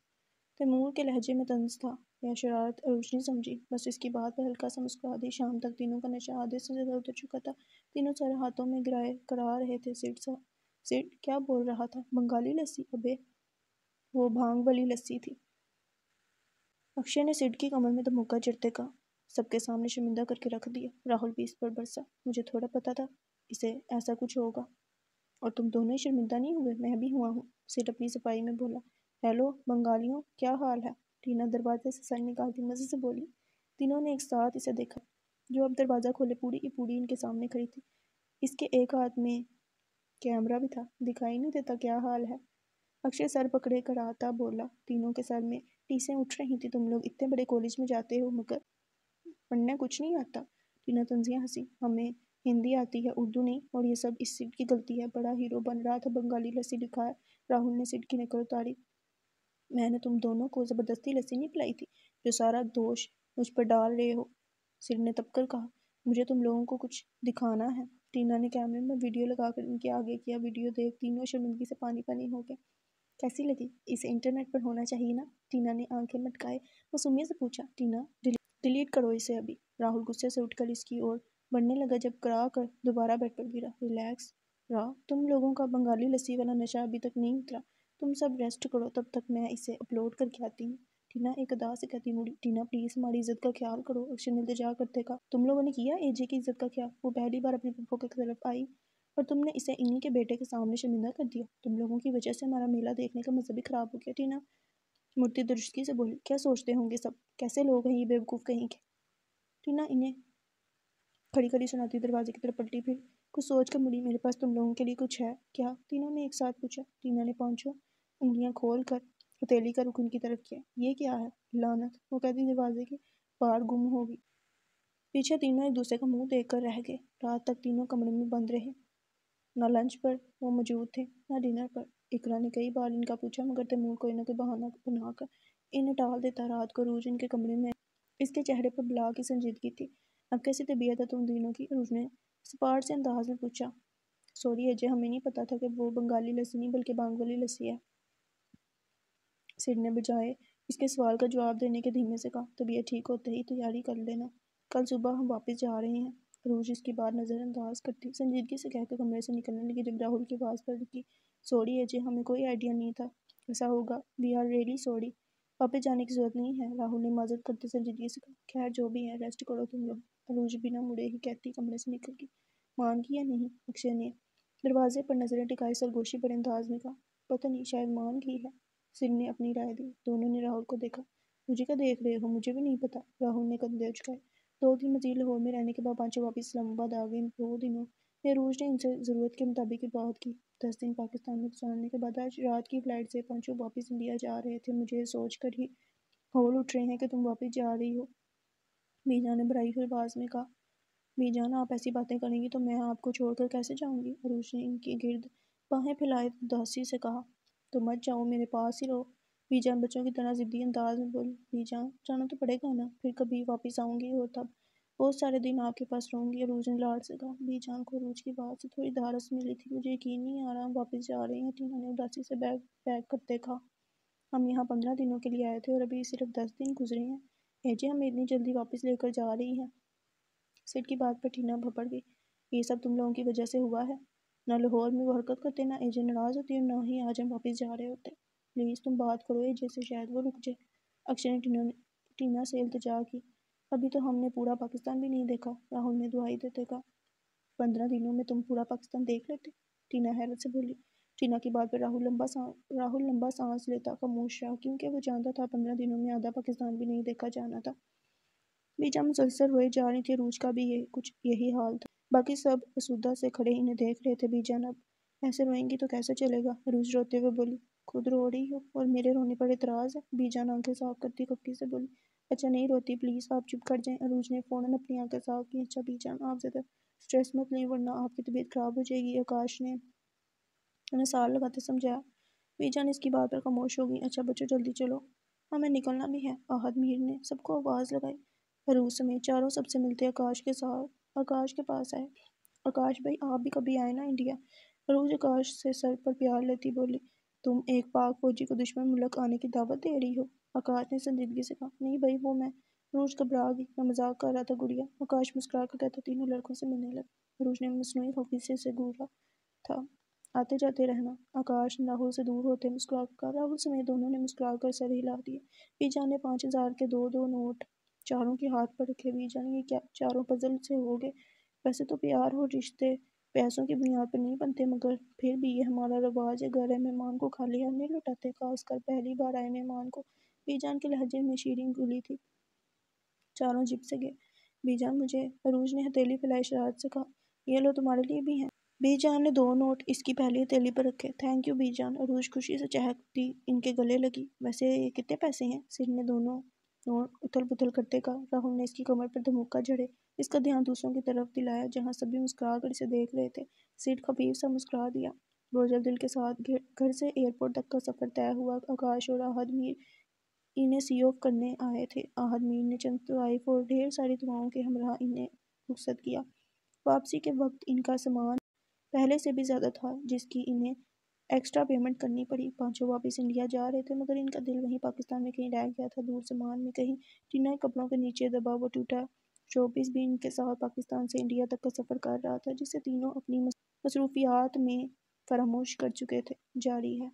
تیمور کے لہجے میں طنز تھا یا شرارت، عروج نہیں سمجھی، بس اس کی بات پر ہلکا سا مسکرا دی۔ شام تک تینوں کا نشہ آدھے سے زیادہ اتر چکا تھا۔ تینوں سر ہاتھوں میں گرائے کرا رہے تھے۔ سڈ کیا بول رہا تھا؟ بنگالی لسی؟ ابے وہ بھانگ والی لسی تھی۔ اکشے نے سڈ کی کمر میں دھمکا جڑتے کہا۔ سب کے سامنے شرمندہ کر کے رکھ دیا۔ راہل بھی اس پر برسا۔ مجھے تھوڑا پتا تھا اسے ایسا کچھ ہوگا، اور تم دونوں ہی شرمندہ نہیں ہوئے؟ میں بھی ہوا ہوں، سڈ اپنی صفائی میں بولا۔ ہیلو بنگالیوں، کیا حال ہے؟ ٹینا دروازے سے سر نکالتی مزے سے بولی۔ تینوں نے ایک ساتھ اسے دیکھا، جو اب دروازہ کھولے پوری کی پوری ان کے سامنے کھڑی تھی۔ اس کے ایک ہاتھ میں کیمرہ بھی تھا۔ دکھائی نہیں دیتا کیا حال ہے؟ اکشے سر پکڑے کراتا بولا۔ تینوں کے سر میں ٹیسیں اٹھ رہی تھیں۔ تم لوگ اتنے بڑے کالج میں جاتے ہو مگر پڑھنا کچھ نہیں آتا؟ ٹینا طنزیہ ہنسی۔ ہمیں ہندی آتی ہے، اردو نہیں، اور یہ سب اس سڈ کی غلطی ہے، بڑا ہیرو بن رہا تھا، بنگالی لسی لکھا ہے۔ راہل نے سڈ کی نقل اتاری۔ میں نے تم دونوں کو زبردستی لسی نہیں پلائی تھی، جو سارا دوش مجھ پر ڈال رہے ہو، سڈ نے تپ کر کہا۔ مجھے تم لوگوں کو کچھ دکھانا ہے، ٹینا نے کیمرے میں ویڈیو لگا کر ان کے آگے کیا۔ ویڈیو دیکھ تینوں شرمندگی سے پانی پانی ہو گئے۔ کیسی لگی؟ اسے انٹرنیٹ پر ہونا چاہیے نا، ٹینا نے آنکھیں مٹکائے معصومیت سے پوچھا۔ ٹینا ڈیلیٹ کرو اسے ابھی، راہل غصے سے اٹھ کر اس کی اور بڑھنے لگا جب کرا کر دوبارہ بیڈ پر گرا۔ ریلیکس راہ، تم لوگوں کا بنگالی لسی والا نشہ ابھی تک نہیں اترا، تم سب ریسٹ کرو، تب تک میں اسے اپلوڈ کر کے آتی ہوں۔ ٹینا ایک ادا سے کہتی مڑی۔ ٹینا پلیز ہماری عزت کا خیال کرو، اکشے نے التجا کرتے کہا۔ تم لوگوں نے کیا اے جے کی عزت کا خیال؟ وہ پہلی بار اپنی پھپھو کی طرف آئی اور تم نے اسے انہی کے بیٹے کے سامنے شرمندہ کر دیا۔ تم لوگوں کی وجہ سے ہمارا میلہ دیکھنے کا مزہ بھی خراب ہو گیا۔ ٹینا مڑتی درستگی سے بولی۔ کیا سوچتے ہوں گے سب، کیسے لوگ ہیں یہ بیوقوف کہیں کے؟ ٹینا انہیں کھڑی کھڑی سناتی دروازے کی طرف پلٹی، پھر کچھ سوچ کر مڑی۔ میرے پاس تم لوگوں کے لیے کچھ ہے کیا؟ تینوں نے ایک ساتھ پوچھا۔ ٹینا نے پانچوں انگلیاں کھول کر ہتھیلی کا رخ ان کی طرف کیا۔ یہ کیا ہے؟ لعنت، وہ کہتی دروازے کے پار گم ہوگی۔ پیچھے تینوں ایک دوسرے کا منہ دیکھ کر رہ گئے۔ رات تک تینوں کمرے میں بند رہے۔ نہ لنچ پر وہ موجود تھے نہ ڈنر پر۔ اقرا نے کئی بار ان کا پوچھا مگر تیمور کوئی نہ کوئی بہانہ بنا کر انہیں ٹال دیتا۔ رات کو عروج ان کے کمرے میں اس کے چہرے پر بلا کی سنجیدگی تھی۔ اب کیسی طبیعت ہے تم دونوں کی؟ عروج نے سپاٹ سے انداز میں پوچھا۔ سوری اجے، ہمیں نہیں پتا تھا کہ وہ بنگالی لسی نہیں بلکہ بانگ والی لسی ہے، سڈ نے بجائے اس کے سوال کا جواب دینے کے دھیمے سے کہا۔ طبیعت ٹھیک ہوتے ہی تیاری کر لینا، کل صبح ہم واپس جا رہے ہیں۔ عروج اس کی بات نظر انداز کرتی سنجیدگی سے کہہ کر کمرے سے نکلنے لگی جب راہل کی آواز پر رکی۔ سوری اجے، ہمیں کوئی آئیڈیا نہیں تھا ایسا ہوگا، وی آر ریئلی سوری۔ واپس جانے کی ضرورت نہیں ہے، راہل نے معذرت کرتے سنجیدگی سے کہا۔ خیر جو بھی ہے، ریسٹ کرو تم لوگ۔ عروج بنا مڑے ہی کہتی کمرے سے نکل گئی۔ مان گئی یا نہیں؟ اکشے نے دروازے پر نظریں ٹکائی سرگوشی بھرے انداز میں کہا۔ پتہ نہیں، شاید مان گئی ہے، سڈ نے اپنی رائے دی۔ دونوں نے راہل کو دیکھا۔ مجھے کیا دیکھ رہے ہو؟ مجھے بھی نہیں پتا، راہل نے کندھے اچکائے۔ 2 دن مزید لاہور میں رہنے کے بعد پانچوں واپس اسلام آباد آ گئے۔ ان 2 دنوں میں عروج نے ان سے ضرورت کے مطابق ہی بات کی۔ 10 دن پاکستان میں گزارنے کے بعد آج رات کی فلائٹ سے پانچوں واپس انڈیا جا رہے تھے۔ مجھے سوچ کر ہی ہول اٹھ رہے ہیں کہ تم واپس جا رہی ہو، بی جان نے بھرائی ہوئی آواز میں کہا۔ بی جان، آپ ایسی باتیں کریں گی تو میں آپ کو چھوڑ کر کیسے جاؤں گی؟ عروج نے ان کے گرد باہیں پھیلائے اداسی سے کہا۔ تو مت جاؤ، میرے پاس ہی رہو، بی جان بچوں کی طرح ضدی انداز میں بولی۔ بی جان، جانا تو پڑے گا نا، پھر کبھی واپس آؤں گی اور تب بہت سارے دن آپ کے پاس رہوں گی، عروج نے لاڈ سے کہا۔ بی جان کو عروج کی بات سے تھوڑی دھارس ملی تھی۔ مجھے یقین نہیں آ رہا ہم واپس جا رہے ہیں، ٹینا نے اداسی سے بیگ پیک کرتے کہا۔ ہم یہاں 15 دنوں کے لیے آئے تھے اور ابھی صرف 10 دن گزرے ہیں، ایجے ہمیں اتنی جلدی واپس لے کر جا رہی ہیں؟ سڈ کی بات پر ٹینا بھپڑ گئی۔ یہ سب تم لوگوں کی وجہ سے ہوا ہے، نہ لاہور میں وہ حرکت کرتے، نہ ایجے ناراض ہوتی اور نہ ہی آج ہم واپس جا رہے ہوتے۔ پلیز تم بات کرو ایجے سے، شاید وہ رک جائے۔ اکشے نے ٹینا سے التجا کی۔ ابھی تو ہم نے پورا پاکستان بھی نہیں دیکھا، راہل نے دعائی دیتے کہا۔ 15 دنوں میں تم پورا پاکستان دیکھ لیتے؟ ٹینا حیرت سے بولی۔ ٹینا کی بات پر راہل لمبا سانس لیتا خاموش رہا، کیونکہ وہ جانتا تھا 15 دنوں میں آدھا پاکستان بھی نہیں دیکھا جانا تھا۔ بیجا مسلسل روئے جا رہی تھی، عروج کا بھی کچھ یہی حال تھا۔ باقی سب اسودہ سے کھڑے انہیں دیکھ رہے تھے۔ بیجان، اب ایسے روئیں گی تو کیسے چلے گا؟ عروج روتے ہوئے بولی۔ خود رو رہی ہو اور میرے رونے پر اعتراض ہے؟ بیجان آنکھیں صاف کرتی کپکی سے بولی۔ اچھا نہیں روتی، پلیز آپ چپ کر جائیں۔ عروج نے فوراً اپنی آنکھیں صاف کی۔ اچھا بیجان، آپ زیادہ سٹریس مت لیں ورنہ آپ کی طبیعت خراب ہو جائے گی، آکاش نے انہیں سال لگاتے سمجھایا۔ بیجان اس کی بات پر خاموش ہو گئی۔ اچھا بچوں جلدی چلو، ہمیں نکلنا بھی ہے، احد میر نے سب کو آواز لگائی۔ عروج سمیت چاروں سب سے ملتے آکاش کے پاس آئے۔ آکاش بھائی، آپ بھی کبھی آئے نا انڈیا۔ عروج آکاش سے سر پر پیار لیتی بولی۔ تم ایک پاک فوجی کو دشمن ملک آنے کی دعوت دے رہی ہو؟ آکاش نے سنجیدگی سے کہا۔ نہیں بھائی، وہ میں عروج گھبرا گئی۔ میں مذاق کر رہا تھا گڑیا، آکاش مسکرا کر کہتا۔ تینوں لڑکوں سے ملنے لگے۔ عروج نے مصنوعی خفیے سے گھورا تھا۔ آتے جاتے رہنا۔ آکاش نے راہل سے دور ہوتے مسکرا کر کہا۔ راہل سمیت دونوں نے مسکرا کر سر ہلا دیے۔ بیجان نے 5000 کے 2 نوٹ چاروں کے ہاتھ پر رکھے۔ بیجان، یہ کیا؟ چاروں پزل سے ہو گئے۔ ویسے تو پیار اور رشتے پیسوں کی بنیاد پر نہیں بنتے، مگر پھر بھی یہ ہمارا رواج ہے، گھر مہمان کو خالی ہاتھ نہیں لوٹاتے، خاص کر پہلی بار آئے مہمان کو۔ بیجان کے لہجے میں شیریں گلی تھی۔ چاروں جھپ سے گئے۔ بیجان مجھے، عروج نے ہتھیلی پھیلائی شرارت سے کہا۔ یہ لو، تمہارے لیے بھی ہیں۔ بیجان نے 2 نوٹ اس کی پہلی ہتھیلی پر رکھے۔ تھینک یو بیجان، عروج خوشی سے چہکتی ان کے گلے لگی۔ ویسے یہ کتنے پیسے ہیں؟ سڈ نے دونوں نوٹ اتھل پتھل کرتے کہا۔ راہل نے اس کی کمر پر دھمکا جھڑے اس کا دھیان دوسروں کی طرف دلایا جہاں سبھی مسکرا کر اسے دیکھ رہے تھے۔ سڈ خفیف سا مسکرا دیا۔ بوجھل دل کے ساتھ گھر سے ایئرپورٹ تک کا سفر طے ہوا۔ آکاش اور احد میر انہیں سی آف کرنے آئے تھے۔ احد میر نے چند طوائف اور ڈھیر ساری دعاؤں کے ہمراہ انہیں رخصت کیا۔ واپسی کے وقت ان کا سامان پہلے سے بھی زیادہ تھا، جس کی انہیں ایکسٹرا پیمنٹ کرنی پڑی۔ پانچوں واپس انڈیا جا رہے تھے، مگر ان کا دل وہیں پاکستان میں کہیں رہ گیا تھا، دور زمان میں کہیں۔ ٹینا کے کپڑوں کے نیچے دبا وہ ٹوٹا شوبز بھی ان کے ساتھ پاکستان سے انڈیا تک کا سفر کر رہا تھا، جسے تینوں اپنی مصروفیات میں فراموش کر چکے تھے۔ جاری ہے